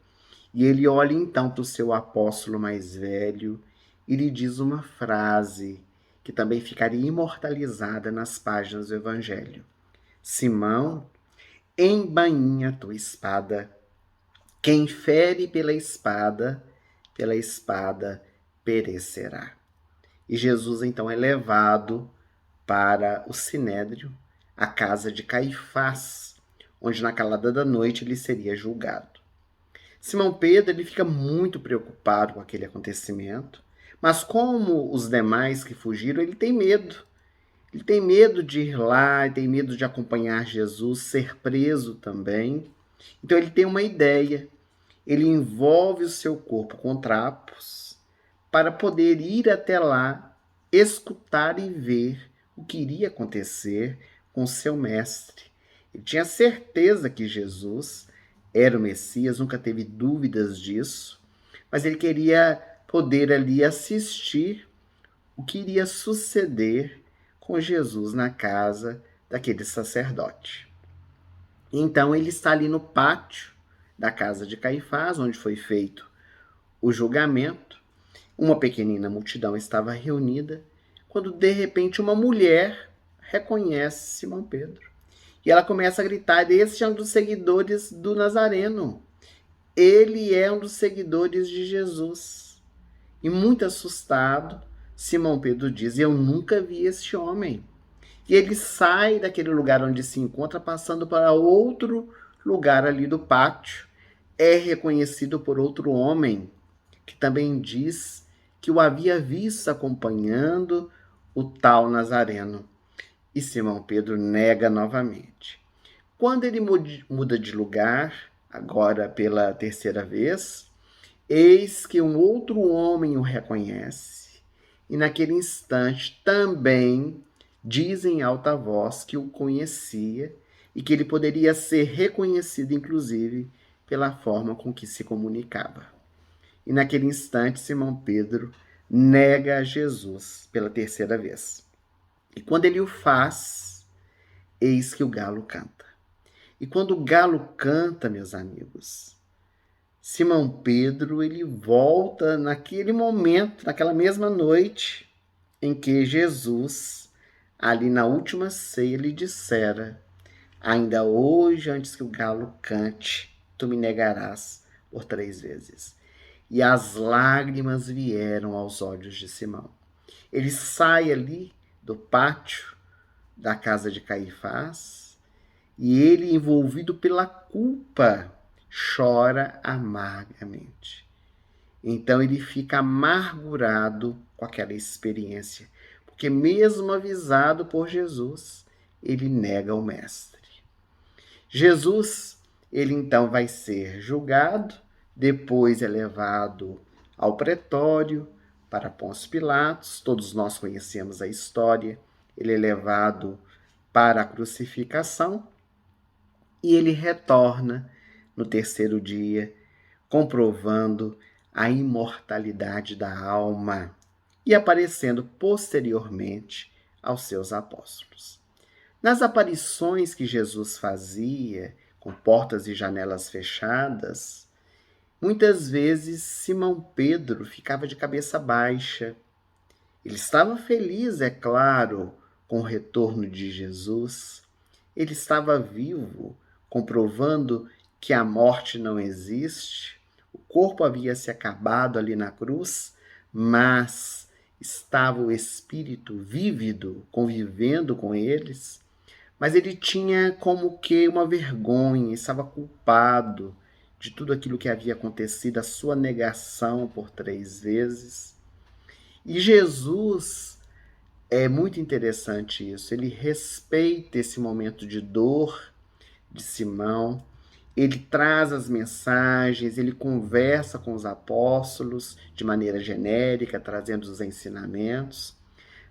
e ele olha então para o seu apóstolo mais velho e lhe diz uma frase que também ficaria imortalizada nas páginas do Evangelho. Simão, embainha a tua espada. Quem fere pela espada perecerá. E Jesus então é levado para o Sinédrio, a casa de Caifás, onde na calada da noite ele seria julgado. Simão Pedro ele fica muito preocupado com aquele acontecimento, mas como os demais que fugiram, ele tem medo. Ele tem medo de ir lá, ele tem medo de acompanhar Jesus, ser preso também. Então ele tem uma ideia. Ele envolve o seu corpo com trapos para poder ir até lá, escutar e ver o que iria acontecer com seu mestre. Ele tinha certeza que Jesus era o Messias, nunca teve dúvidas disso, mas ele queria poder ali assistir o que iria suceder com Jesus na casa daquele sacerdote. Então ele está ali no pátio da casa de Caifás, onde foi feito o julgamento. Uma pequenina multidão estava reunida, quando de repente uma mulher reconhece Simão Pedro. E ela começa a gritar: esse é um dos seguidores do Nazareno. Ele é um dos seguidores de Jesus. E muito assustado, Simão Pedro diz: eu nunca vi este homem. E ele sai daquele lugar onde se encontra, passando para outro lugar ali do pátio, é reconhecido por outro homem, que também diz que o havia visto acompanhando o tal Nazareno. E Simão Pedro nega novamente. Quando ele muda de lugar, agora pela terceira vez, eis que um outro homem o reconhece. E naquele instante também diz em alta voz que o conhecia e que ele poderia ser reconhecido, inclusive, pela forma com que se comunicava. E naquele instante, Simão Pedro nega a Jesus pela terceira vez. E quando ele o faz, eis que o galo canta. E quando o galo canta, meus amigos, Simão Pedro, ele volta naquele momento, naquela mesma noite, em que Jesus, ali na última ceia, lhe dissera: ainda hoje, antes que o galo cante, tu me negarás por 3 vezes. E as lágrimas vieram aos olhos de Simão. Ele sai ali do pátio da casa de Caifás e ele, envolvido pela culpa, chora amargamente. Então ele fica amargurado com aquela experiência, porque mesmo avisado por Jesus, ele nega o mestre. Jesus, ele então vai ser julgado, depois é levado ao pretório para Pôncio Pilatos, todos nós conhecemos a história, ele é levado para a crucificação e ele retorna no terceiro dia, comprovando a imortalidade da alma e aparecendo posteriormente aos seus apóstolos. Nas aparições que Jesus fazia, com portas e janelas fechadas, muitas vezes Simão Pedro ficava de cabeça baixa. Ele estava feliz, é claro, com o retorno de Jesus. Ele estava vivo, comprovando que a morte não existe. O corpo havia se acabado ali na cruz, mas estava o espírito vívido, convivendo com eles. Mas ele tinha como que uma vergonha, estava culpado de tudo aquilo que havia acontecido, a sua negação por 3 vezes. E Jesus, é muito interessante isso, ele respeita esse momento de dor de Simão, ele traz as mensagens, ele conversa com os apóstolos de maneira genérica, trazendo os ensinamentos,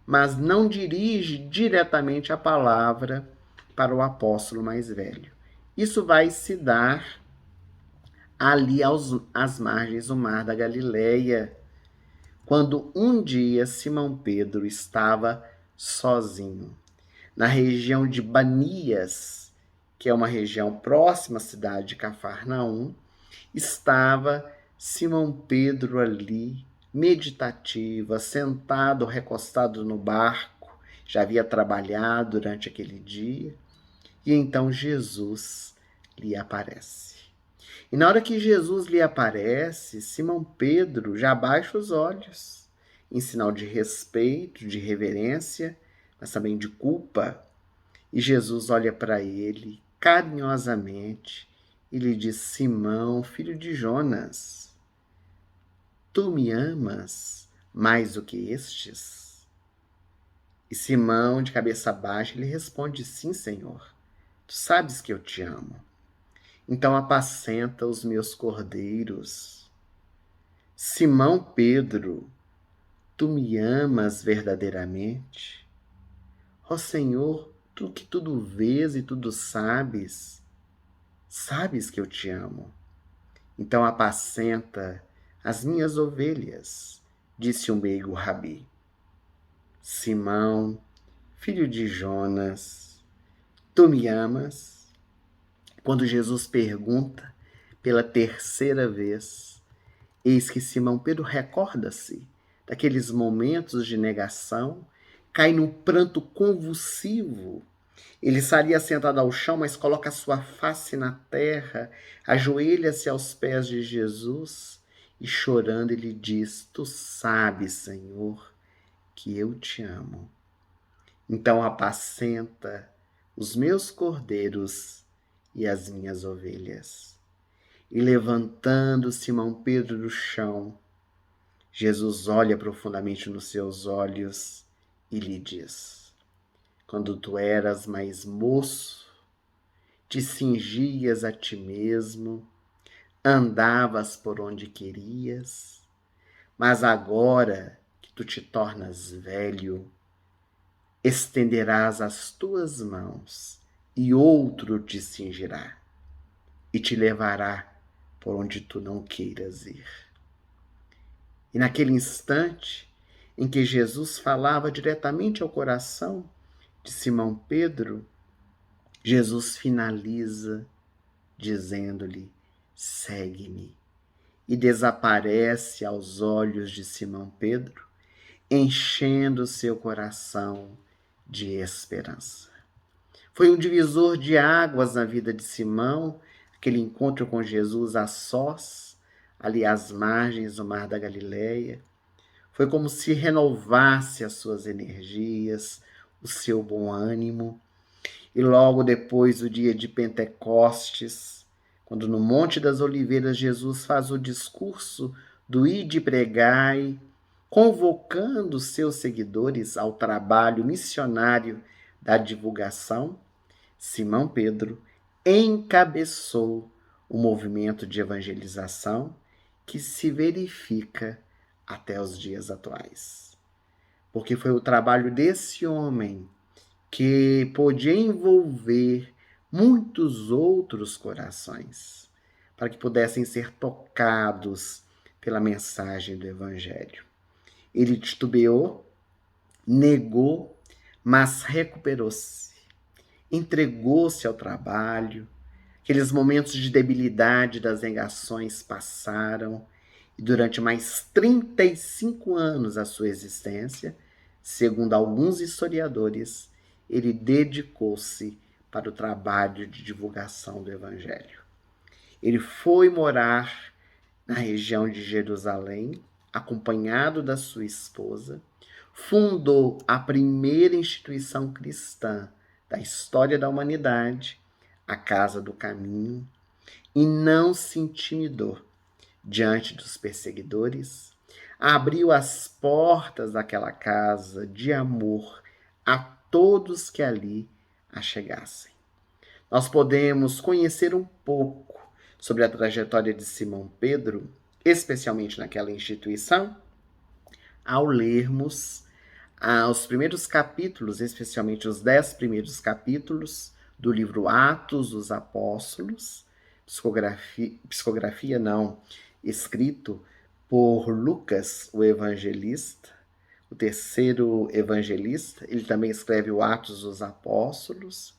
mas não dirige diretamente a palavra para o apóstolo mais velho. Isso vai se dar ali às margens do mar da Galileia, quando um dia Simão Pedro estava sozinho, na região de Banias, que é uma região próxima à cidade de Cafarnaum, estava Simão Pedro ali, meditativa, sentado, recostado no barco, já havia trabalhado durante aquele dia, e então Jesus lhe aparece. E na hora que Jesus lhe aparece, Simão Pedro já abaixa os olhos, em sinal de respeito, de reverência, mas também de culpa. E Jesus olha para ele carinhosamente e lhe diz: Simão, filho de Jonas, tu me amas mais do que estes? E Simão, de cabeça baixa, lhe responde: sim, Senhor, tu sabes que eu te amo. Então apacenta os meus cordeiros. Simão Pedro, tu me amas verdadeiramente? Ó Senhor, tu que tudo vês e tudo sabes, sabes que eu te amo. Então apacenta as minhas ovelhas, disse o meigo Rabi. Simão, filho de Jonas, tu me amas? Quando Jesus pergunta pela terceira vez, eis que Simão Pedro recorda-se daqueles momentos de negação, cai num pranto convulsivo. Ele estaria sentado ao chão, mas coloca a sua face na terra, ajoelha-se aos pés de Jesus e chorando ele diz: tu sabes, Senhor, que eu te amo. Então apacenta os meus cordeiros e as minhas ovelhas. E levantando Simão Pedro do chão, Jesus olha profundamente nos seus olhos e lhe diz: quando tu eras mais moço, te cingias a ti mesmo, andavas por onde querias, mas agora que tu te tornas velho, estenderás as tuas mãos e outro te cingirá e te levará por onde tu não queiras ir. E naquele instante em que Jesus falava diretamente ao coração de Simão Pedro, Jesus finaliza dizendo-lhe: segue-me, e desaparece aos olhos de Simão Pedro, enchendo seu coração de esperança. Foi um divisor de águas na vida de Simão, aquele encontro com Jesus a sós, ali às margens do Mar da Galileia. Foi como se renovasse as suas energias, o seu bom ânimo. E logo depois do dia de Pentecostes, quando no Monte das Oliveiras Jesus faz o discurso do Ide pregai, convocando seus seguidores ao trabalho missionário da divulgação, Simão Pedro encabeçou o movimento de evangelização que se verifica até os dias atuais. Porque foi o trabalho desse homem que pôde envolver muitos outros corações, para que pudessem ser tocados pela mensagem do Evangelho. Ele titubeou, negou, mas recuperou-se, entregou-se ao trabalho. Aqueles momentos de debilidade das negações passaram, e durante mais 35 anos da sua existência, segundo alguns historiadores, ele dedicou-se para o trabalho de divulgação do Evangelho. Ele foi morar na região de Jerusalém, acompanhado da sua esposa, fundou a primeira instituição cristã da história da humanidade, a Casa do Caminho, e não se intimidou diante dos perseguidores, abriu as portas daquela casa de amor a todos que ali a chegassem. Nós podemos conhecer um pouco sobre a trajetória de Simão Pedro, especialmente naquela instituição, ao lermos os primeiros capítulos, especialmente os 10 primeiros capítulos do livro Atos dos Apóstolos, escrito por Lucas, o evangelista, o terceiro evangelista. Ele também escreve o Atos dos Apóstolos,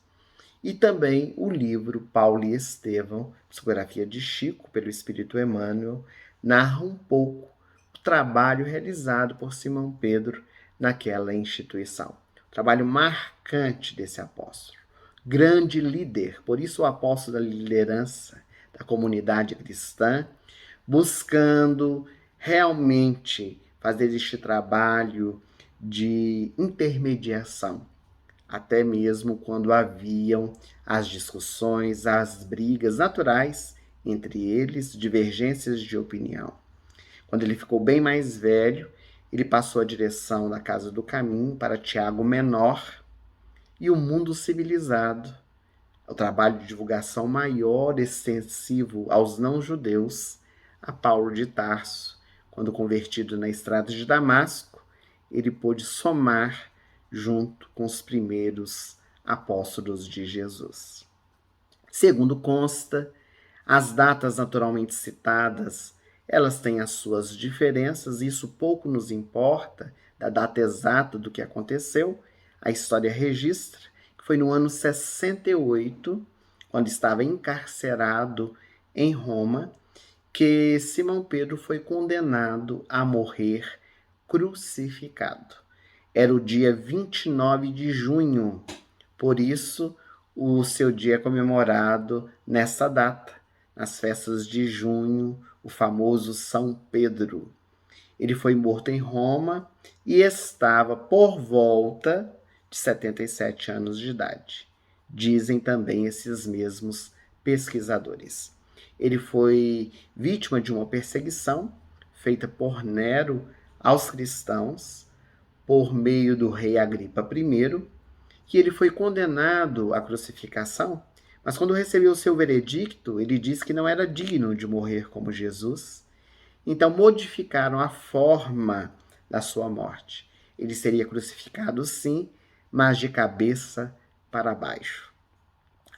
e também o livro Paulo e Estevão, psicografia de Chico, pelo Espírito Emmanuel, narra um pouco o trabalho realizado por Simão Pedro naquela instituição. O trabalho marcante desse apóstolo, grande líder, por isso o apóstolo da liderança da comunidade cristã, buscando realmente fazer este trabalho de intermediação, até mesmo quando haviam as discussões, as brigas naturais entre eles, divergências de opinião. Quando ele ficou bem mais velho, ele passou a direção da Casa do Caminho para Tiago Menor e o mundo civilizado, o trabalho de divulgação maior, extensivo aos não-judeus, a Paulo de Tarso. Quando convertido na estrada de Damasco, ele pôde somar junto com os primeiros apóstolos de Jesus. Segundo consta, as datas naturalmente citadas, elas têm as suas diferenças, e isso pouco nos importa da data exata do que aconteceu. A história registra que foi no ano 68, quando estava encarcerado em Roma, que Simão Pedro foi condenado a morrer crucificado. Era o dia 29 de junho, por isso o seu dia é comemorado nessa data, nas festas de junho, o famoso São Pedro. Ele foi morto em Roma e estava por volta de 77 anos de idade. Dizem também esses mesmos pesquisadores. Ele foi vítima de uma perseguição feita por Nero aos cristãos por meio do rei Agripa I, que ele foi condenado à crucificação, mas quando recebeu o seu veredicto, ele disse que não era digno de morrer como Jesus. Então modificaram a forma da sua morte. Ele seria crucificado sim, mas de cabeça para baixo.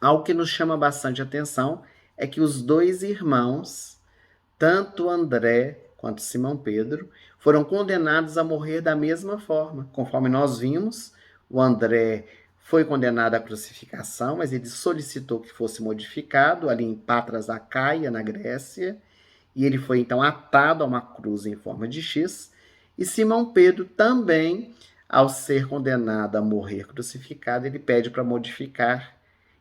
Algo que nos chama bastante atenção é que os dois irmãos, tanto André quanto Simão Pedro, foram condenados a morrer da mesma forma. Conforme nós vimos, o André foi condenado à crucificação, mas ele solicitou que fosse modificado ali em Patras Acaia, na Grécia, e ele foi então atado a uma cruz em forma de X. E Simão Pedro também, ao ser condenado a morrer crucificado, ele pede para modificar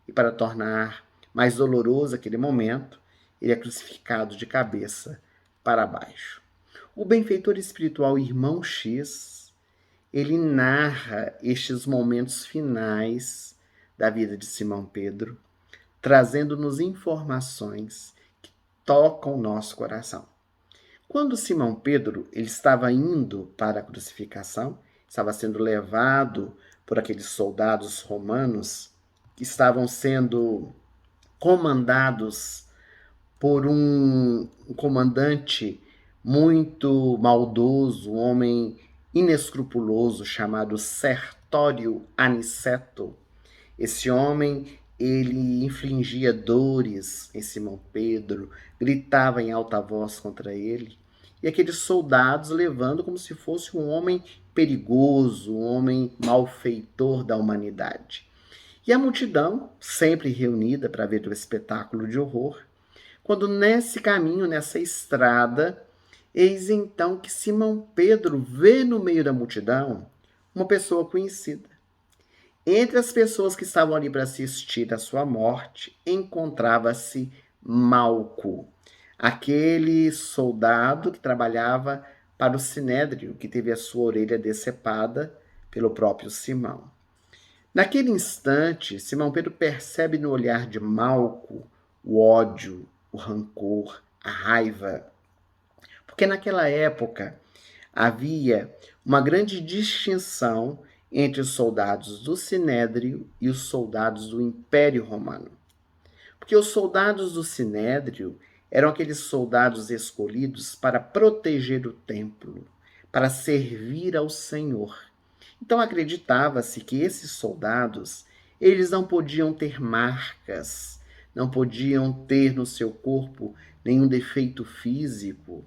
e para tornar mais doloroso aquele momento, ele é crucificado de cabeça para baixo. O benfeitor espiritual Irmão X, ele narra estes momentos finais da vida de Simão Pedro, trazendo-nos informações que tocam o nosso coração. Quando Simão Pedro ele estava indo para a crucificação, estava sendo levado por aqueles soldados romanos que estavam sendo comandados por um comandante muito maldoso, um homem inescrupuloso chamado Sertório Aniceto. Esse homem, ele infligia dores em Simão Pedro, gritava em alta voz contra ele, e aqueles soldados levando como se fosse um homem perigoso, um homem malfeitor da humanidade. E a multidão, sempre reunida para ver o espetáculo de horror, quando nesse caminho, nessa estrada, eis então que Simão Pedro vê no meio da multidão uma pessoa conhecida. Entre as pessoas que estavam ali para assistir à sua morte, encontrava-se Malco, aquele soldado que trabalhava para o Sinédrio, que teve a sua orelha decepada pelo próprio Simão. Naquele instante, Simão Pedro percebe no olhar de Malco o ódio, o rancor, a raiva. Porque naquela época havia uma grande distinção entre os soldados do Sinédrio e os soldados do Império Romano. Porque os soldados do Sinédrio eram aqueles soldados escolhidos para proteger o templo, para servir ao Senhor. Então acreditava-se que esses soldados, eles não podiam ter marcas, não podiam ter no seu corpo nenhum defeito físico.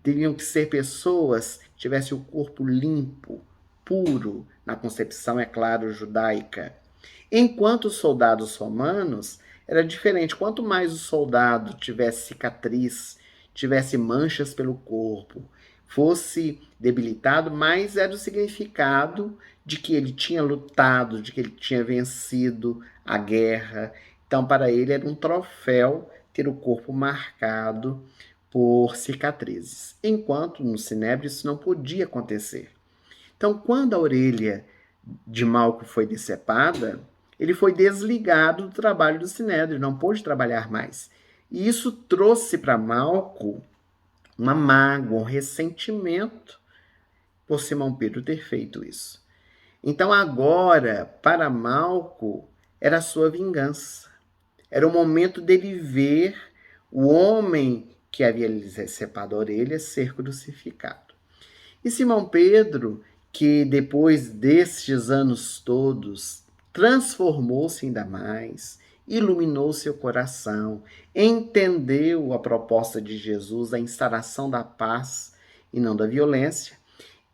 Teriam que ser pessoas que tivessem o corpo limpo, puro, na concepção, é claro, judaica. Enquanto os soldados romanos, era diferente. Quanto mais o soldado tivesse cicatriz, tivesse manchas pelo corpo, fosse debilitado, mais era o significado de que ele tinha lutado, de que ele tinha vencido a guerra. Então, para ele era um troféu ter o corpo marcado por cicatrizes. Enquanto no Sinédrio isso não podia acontecer. Então, quando a orelha de Malco foi decepada, ele foi desligado do trabalho do Sinédrio, não pôde trabalhar mais. E isso trouxe para Malco uma mágoa, um ressentimento por Simão Pedro ter feito isso. Então agora, para Malco, era a sua vingança. Era o momento dele ver o homem que havia lhe decepado a orelha ser crucificado. E Simão Pedro, que depois destes anos todos, transformou-se ainda mais, iluminou seu coração, entendeu a proposta de Jesus, a instalação da paz e não da violência.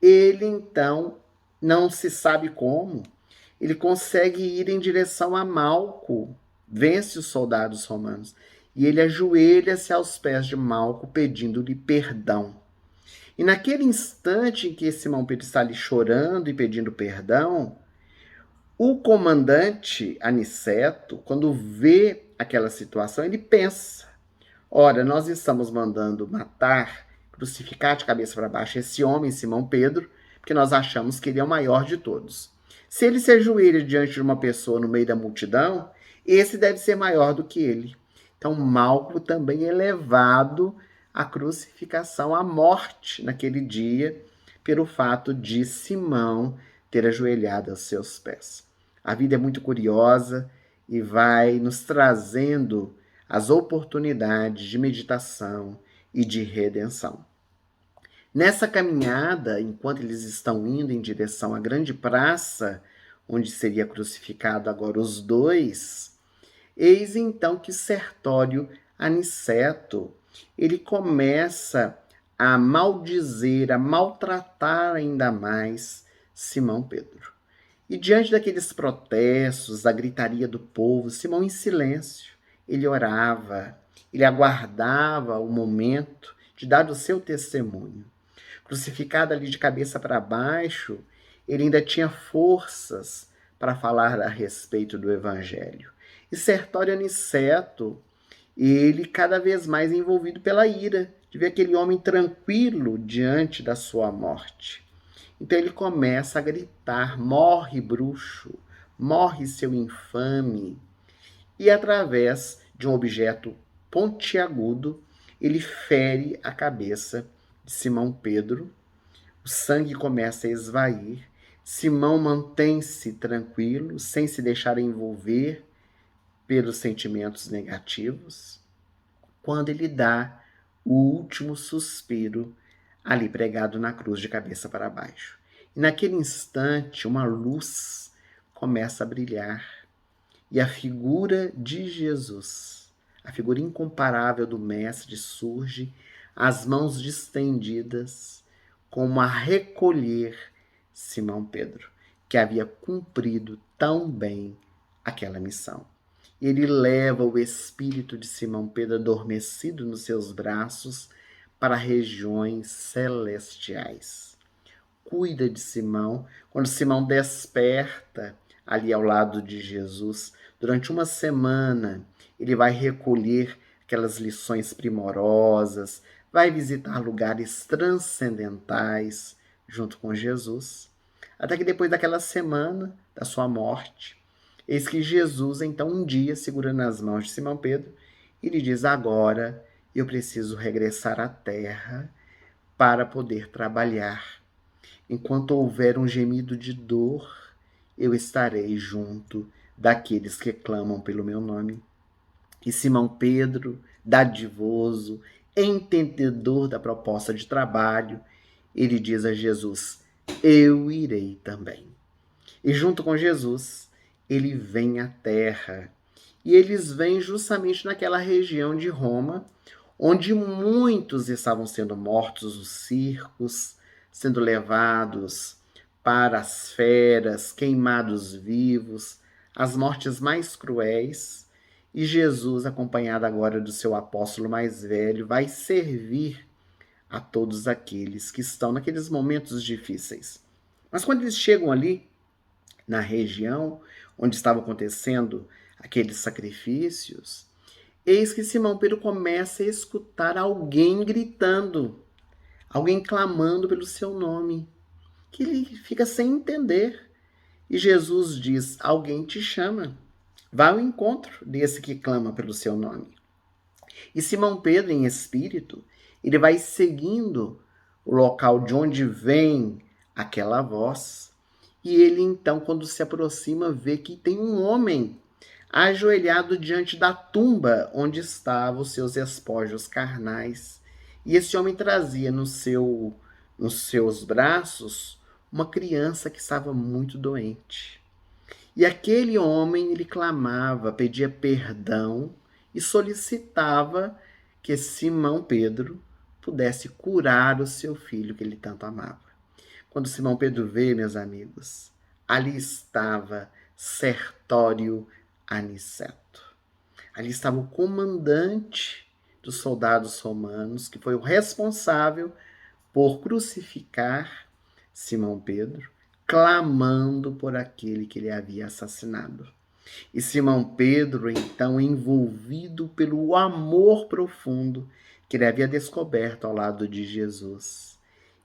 Ele, então, não se sabe como, ele consegue ir em direção a Malco, vence os soldados romanos, e ele ajoelha-se aos pés de Malco, pedindo-lhe perdão. E naquele instante em que Simão Pedro está ali chorando e pedindo perdão, o comandante Aniceto, quando vê aquela situação, ele pensa: ora, nós estamos mandando matar, crucificar de cabeça para baixo esse homem, Simão Pedro, porque nós achamos que ele é o maior de todos. Se ele se ajoelha diante de uma pessoa no meio da multidão, esse deve ser maior do que ele. Então, Malco também é levado à crucificação, à morte naquele dia, pelo fato de Simão ter ajoelhado aos seus pés. A vida é muito curiosa e vai nos trazendo as oportunidades de meditação e de redenção. Nessa caminhada, enquanto eles estão indo em direção à grande praça, onde seria crucificado agora os dois, eis então que Sertório Aniceto, ele começa a maldizer, a maltratar ainda mais Simão Pedro. E diante daqueles protestos, da gritaria do povo, Simão em silêncio, ele orava, ele aguardava o momento de dar o seu testemunho. Crucificado ali de cabeça para baixo, ele ainda tinha forças para falar a respeito do evangelho. E Sertório Aniceto, ele cada vez mais envolvido pela ira de ver aquele homem tranquilo diante da sua morte. Então ele começa a gritar: morre, bruxo, morre, seu infame. E através de um objeto pontiagudo, ele fere a cabeça de Simão Pedro. O sangue começa a esvair. Simão mantém-se tranquilo, sem se deixar envolver pelos sentimentos negativos, quando ele dá o último suspiro ali pregado na cruz de cabeça para baixo. E naquele instante, uma luz começa a brilhar e a figura de Jesus, a figura incomparável do Mestre, surge, as mãos distendidas, como a recolher Simão Pedro, que havia cumprido tão bem aquela missão. Ele leva o espírito de Simão Pedro adormecido nos seus braços para regiões celestiais. Cuida de Simão. Quando Simão desperta ali ao lado de Jesus, durante uma semana, ele vai recolher aquelas lições primorosas, vai visitar lugares transcendentais junto com Jesus, até que depois daquela semana da sua morte, eis que Jesus, então, um dia, segurando as mãos de Simão Pedro, ele diz: agora eu preciso regressar à terra para poder trabalhar. Enquanto houver um gemido de dor, eu estarei junto daqueles que clamam pelo meu nome. E Simão Pedro, dadivoso, entendedor da proposta de trabalho, ele diz a Jesus: eu irei também. E junto com Jesus, ele vem à terra. E eles vêm justamente naquela região de Roma, onde muitos estavam sendo mortos nos circos, sendo levados para as feras, queimados vivos, as mortes mais cruéis. E Jesus, acompanhado agora do seu apóstolo mais velho, vai servir a todos aqueles que estão naqueles momentos difíceis. Mas quando eles chegam ali, na região onde estavam acontecendo aqueles sacrifícios, eis que Simão Pedro começa a escutar alguém gritando, alguém clamando pelo seu nome, que ele fica sem entender. E Jesus diz: alguém te chama, vá ao encontro desse que clama pelo seu nome. E Simão Pedro, em espírito, ele vai seguindo o local de onde vem aquela voz. E ele, então, quando se aproxima, vê que tem um homem ajoelhado diante da tumba onde estavam os seus espojos carnais. E esse homem trazia nos seus braços uma criança que estava muito doente. E aquele homem, ele clamava, pedia perdão e solicitava que Simão Pedro pudesse curar o seu filho que ele tanto amava. Quando Simão Pedro veio, meus amigos, ali estava Sertório Aniceto. Ali estava o comandante dos soldados romanos, que foi o responsável por crucificar Simão Pedro, clamando por aquele que ele havia assassinado. E Simão Pedro, então, envolvido pelo amor profundo que ele havia descoberto ao lado de Jesus,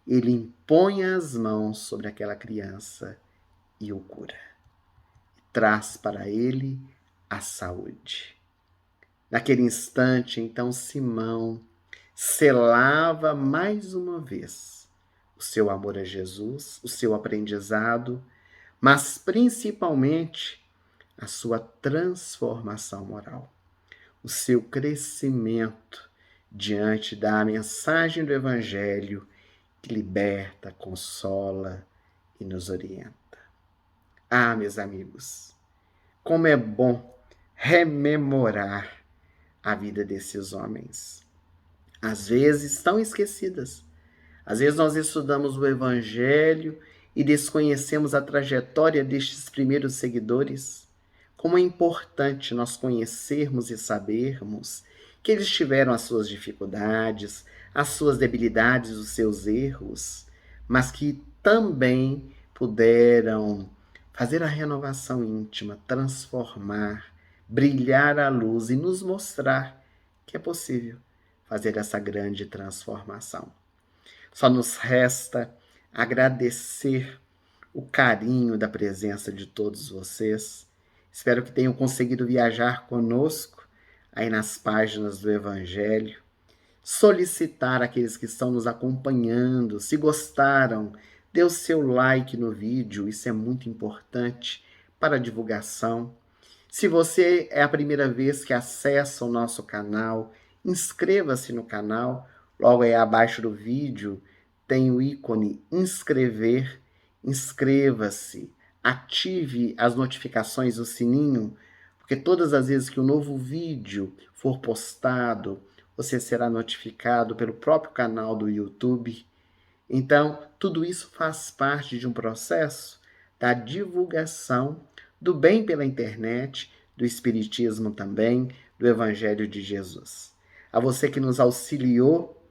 ele impõe as mãos sobre aquela criança e o cura. Traz para ele a saúde. Naquele instante, então, Simão selava mais uma vez o seu amor a Jesus, o seu aprendizado, mas principalmente a sua transformação moral, o seu crescimento diante da mensagem do Evangelho que liberta, consola e nos orienta. Ah, meus amigos, como é bom rememorar a vida desses homens. Às vezes tão esquecidas. Às vezes nós estudamos o Evangelho e desconhecemos a trajetória destes primeiros seguidores. Como é importante nós conhecermos e sabermos que eles tiveram as suas dificuldades, as suas debilidades, os seus erros, mas que também puderam fazer a renovação íntima, transformar, brilhar a luz e nos mostrar que é possível fazer essa grande transformação. Só nos resta agradecer o carinho da presença de todos vocês. Espero que tenham conseguido viajar conosco aí nas páginas do Evangelho. Solicitar àqueles que estão nos acompanhando, se gostaram, dê o seu like no vídeo, isso é muito importante para a divulgação. Se você é a primeira vez que acessa o nosso canal, inscreva-se no canal. Logo aí abaixo do vídeo tem o ícone inscrever. Inscreva-se, ative as notificações, o sininho, porque todas as vezes que um novo vídeo for postado, você será notificado pelo próprio canal do YouTube. Então, tudo isso faz parte de um processo da divulgação do bem pela internet, do Espiritismo também, do Evangelho de Jesus. A você que nos auxiliou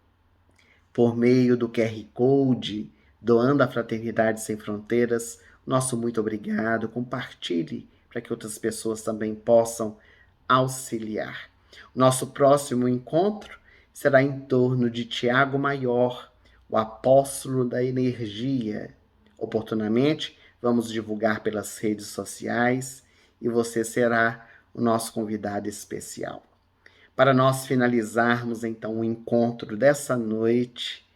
por meio do QR Code, doando à Fraternidade Sem Fronteiras, nosso muito obrigado. Compartilhe para que outras pessoas também possam auxiliar. Nosso próximo encontro será em torno de Tiago Maior, o apóstolo da energia. Oportunamente, vamos divulgar pelas redes sociais e você será o nosso convidado especial. Para nós finalizarmos, então, o encontro dessa noite,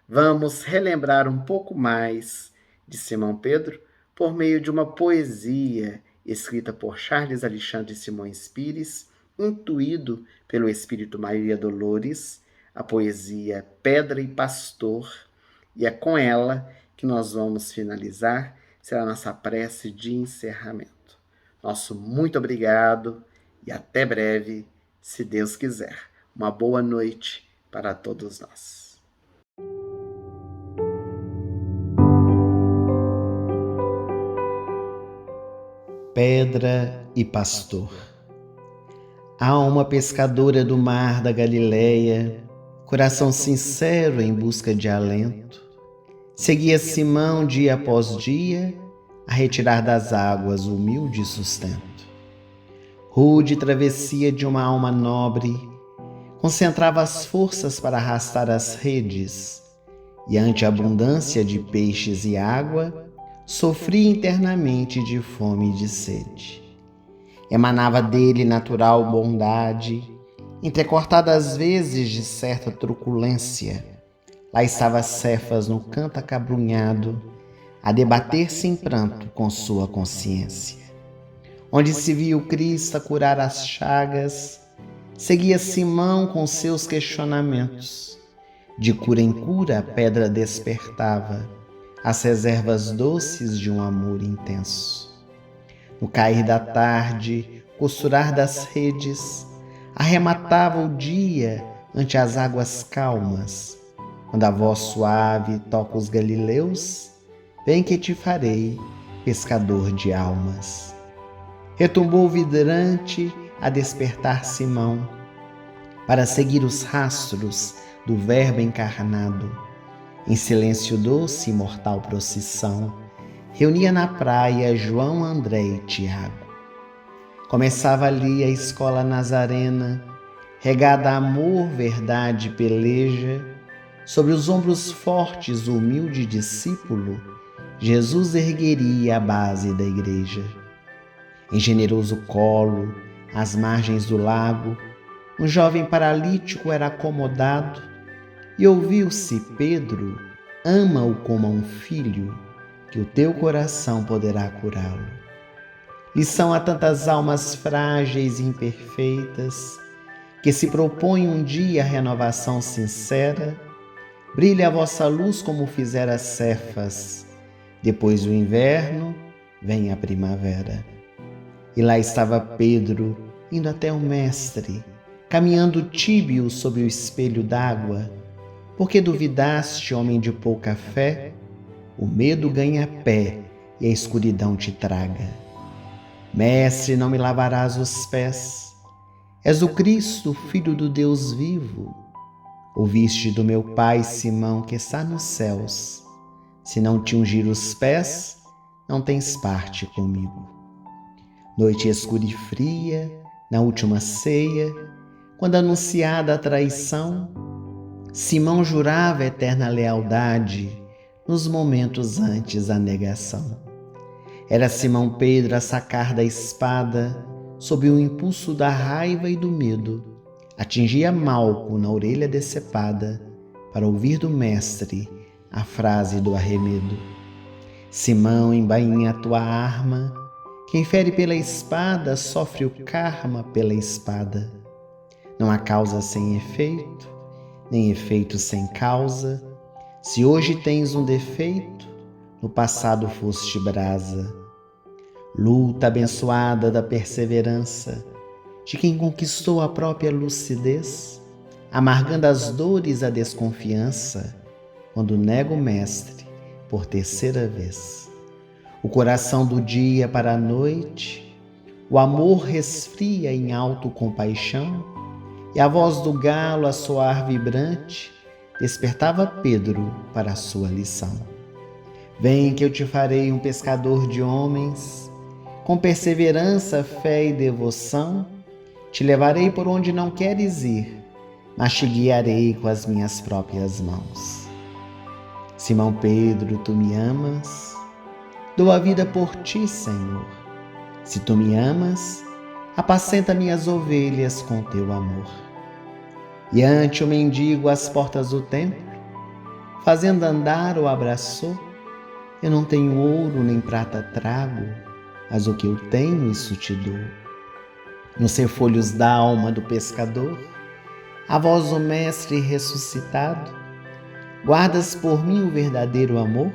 vamos relembrar um pouco mais de Simão Pedro por meio de uma poesia escrita por Charles Alexandre Simões Pires, intuído pelo Espírito Maria Dolores, a poesia Pedra e Pastor, e é com ela que nós vamos finalizar, será a nossa prece de encerramento. Nosso muito obrigado e até breve, se Deus quiser. Uma boa noite para todos nós. Pedra e Pastor. Alma pescadora do mar da Galileia, coração sincero em busca de alento, seguia Simão dia após dia a retirar das águas o humilde sustento. Rude travessia de uma alma nobre, concentrava as forças para arrastar as redes, e ante a abundância de peixes e água, sofria internamente de fome e de sede. Emanava dele natural bondade, entrecortada às vezes de certa truculência. Lá estava Cefas no canto acabrunhado, a debater-se em pranto com sua consciência. Onde se via o Cristo a curar as chagas, seguia Simão com seus questionamentos. De cura em cura a pedra despertava as reservas doces de um amor intenso. No cair da tarde, costurar das redes, arrematava o dia ante as águas calmas. Quando a voz suave toca os galileus, vem que te farei pescador de almas. Retumbou vidrante a despertar Simão, para seguir os rastros do Verbo encarnado. Em silêncio doce e mortal procissão, reunia na praia João, André e Tiago. Começava ali a escola nazarena, regada a amor, verdade e peleja. Sobre os ombros fortes do humilde discípulo, Jesus ergueria a base da igreja. Em generoso colo, às margens do lago, um jovem paralítico era acomodado e ouviu-se: Pedro, ama-o como a um filho, que o teu coração poderá curá-lo. Lição a tantas almas frágeis e imperfeitas que se propõem um dia a renovação sincera. Brilhe a vossa luz como fizera Cefas. Depois do inverno, vem a primavera. E lá estava Pedro, indo até o Mestre, caminhando tíbio sob o espelho d'água. Porque duvidaste, homem de pouca fé? O medo ganha pé e a escuridão te traga. Mestre, não me lavarás os pés? És o Cristo, Filho do Deus vivo. Ouviste do meu pai Simão, que está nos céus: se não te ungir os pés, não tens parte comigo. Noite escura e fria, na última ceia, quando anunciada a traição, Simão jurava eterna lealdade nos momentos antes a negação. Era Simão Pedro a sacar da espada, sob o impulso da raiva e do medo. Atingia Malco na orelha decepada, para ouvir do mestre a frase do arremedo. Simão, embainha a tua arma, quem fere pela espada sofre o karma pela espada. Não há causa sem efeito, nem efeito sem causa. Se hoje tens um defeito, no passado foste brasa. Luta abençoada da perseverança, de quem conquistou a própria lucidez, amargando as dores a desconfiança, quando nega o mestre por terceira vez. O coração do dia para a noite, o amor resfria em autocompaixão, e a voz do galo a soar vibrante despertava Pedro para a sua lição. Vem que eu te farei um pescador de homens, com perseverança, fé e devoção, te levarei por onde não queres ir, mas te guiarei com as minhas próprias mãos. Simão Pedro, tu me amas? Dou a vida por ti, Senhor. Se tu me amas, apacenta minhas ovelhas com teu amor. E ante o mendigo às portas do templo, fazendo andar o abraçou, eu não tenho ouro nem prata trago, mas o que eu tenho isso te dou. Nos refolhos da alma do pescador, a voz do mestre ressuscitado, guardas por mim o verdadeiro amor,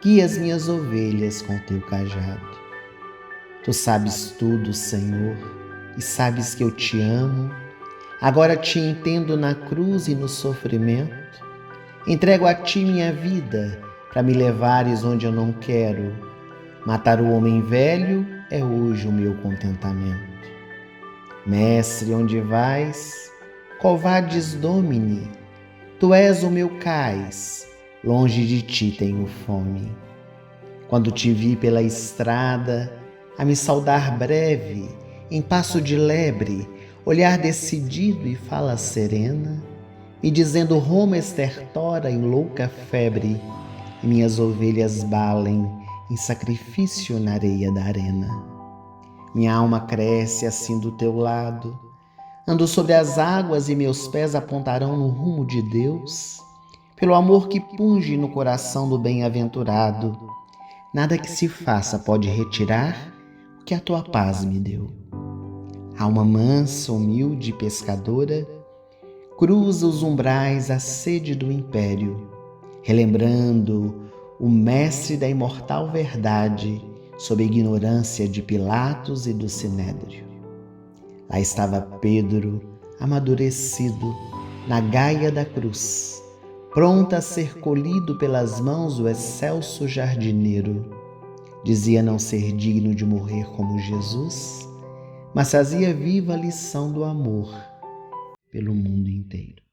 guias minhas ovelhas com teu cajado. Tu sabes tudo, Senhor, e sabes que eu te amo. Agora te entendo na cruz e no sofrimento. Entrego a ti minha vida, para me levares onde eu não quero. Matar o homem velho é hoje o meu contentamento. Mestre, onde vais? Qual vades, Domine? Tu és o meu cais, longe de ti tenho fome. Quando te vi pela estrada, a me saudar breve, em passo de lebre, olhar decidido e fala serena, me dizendo Roma estertora em louca febre, e minhas ovelhas balem em sacrifício na areia da arena. Minha alma cresce assim do teu lado, ando sobre as águas e meus pés apontarão no rumo de Deus, pelo amor que punge no coração do bem-aventurado. Nada que se faça pode retirar o que a tua paz me deu. Alma mansa, humilde, pescadora, cruza os umbrais à sede do império, relembrando o mestre da imortal verdade, sob a ignorância de Pilatos e do Sinédrio. Lá estava Pedro, amadurecido, na gaia da cruz, pronta a ser colhido pelas mãos do excelso jardineiro. Dizia não ser digno de morrer como Jesus, mas fazia viva a lição do amor pelo mundo inteiro.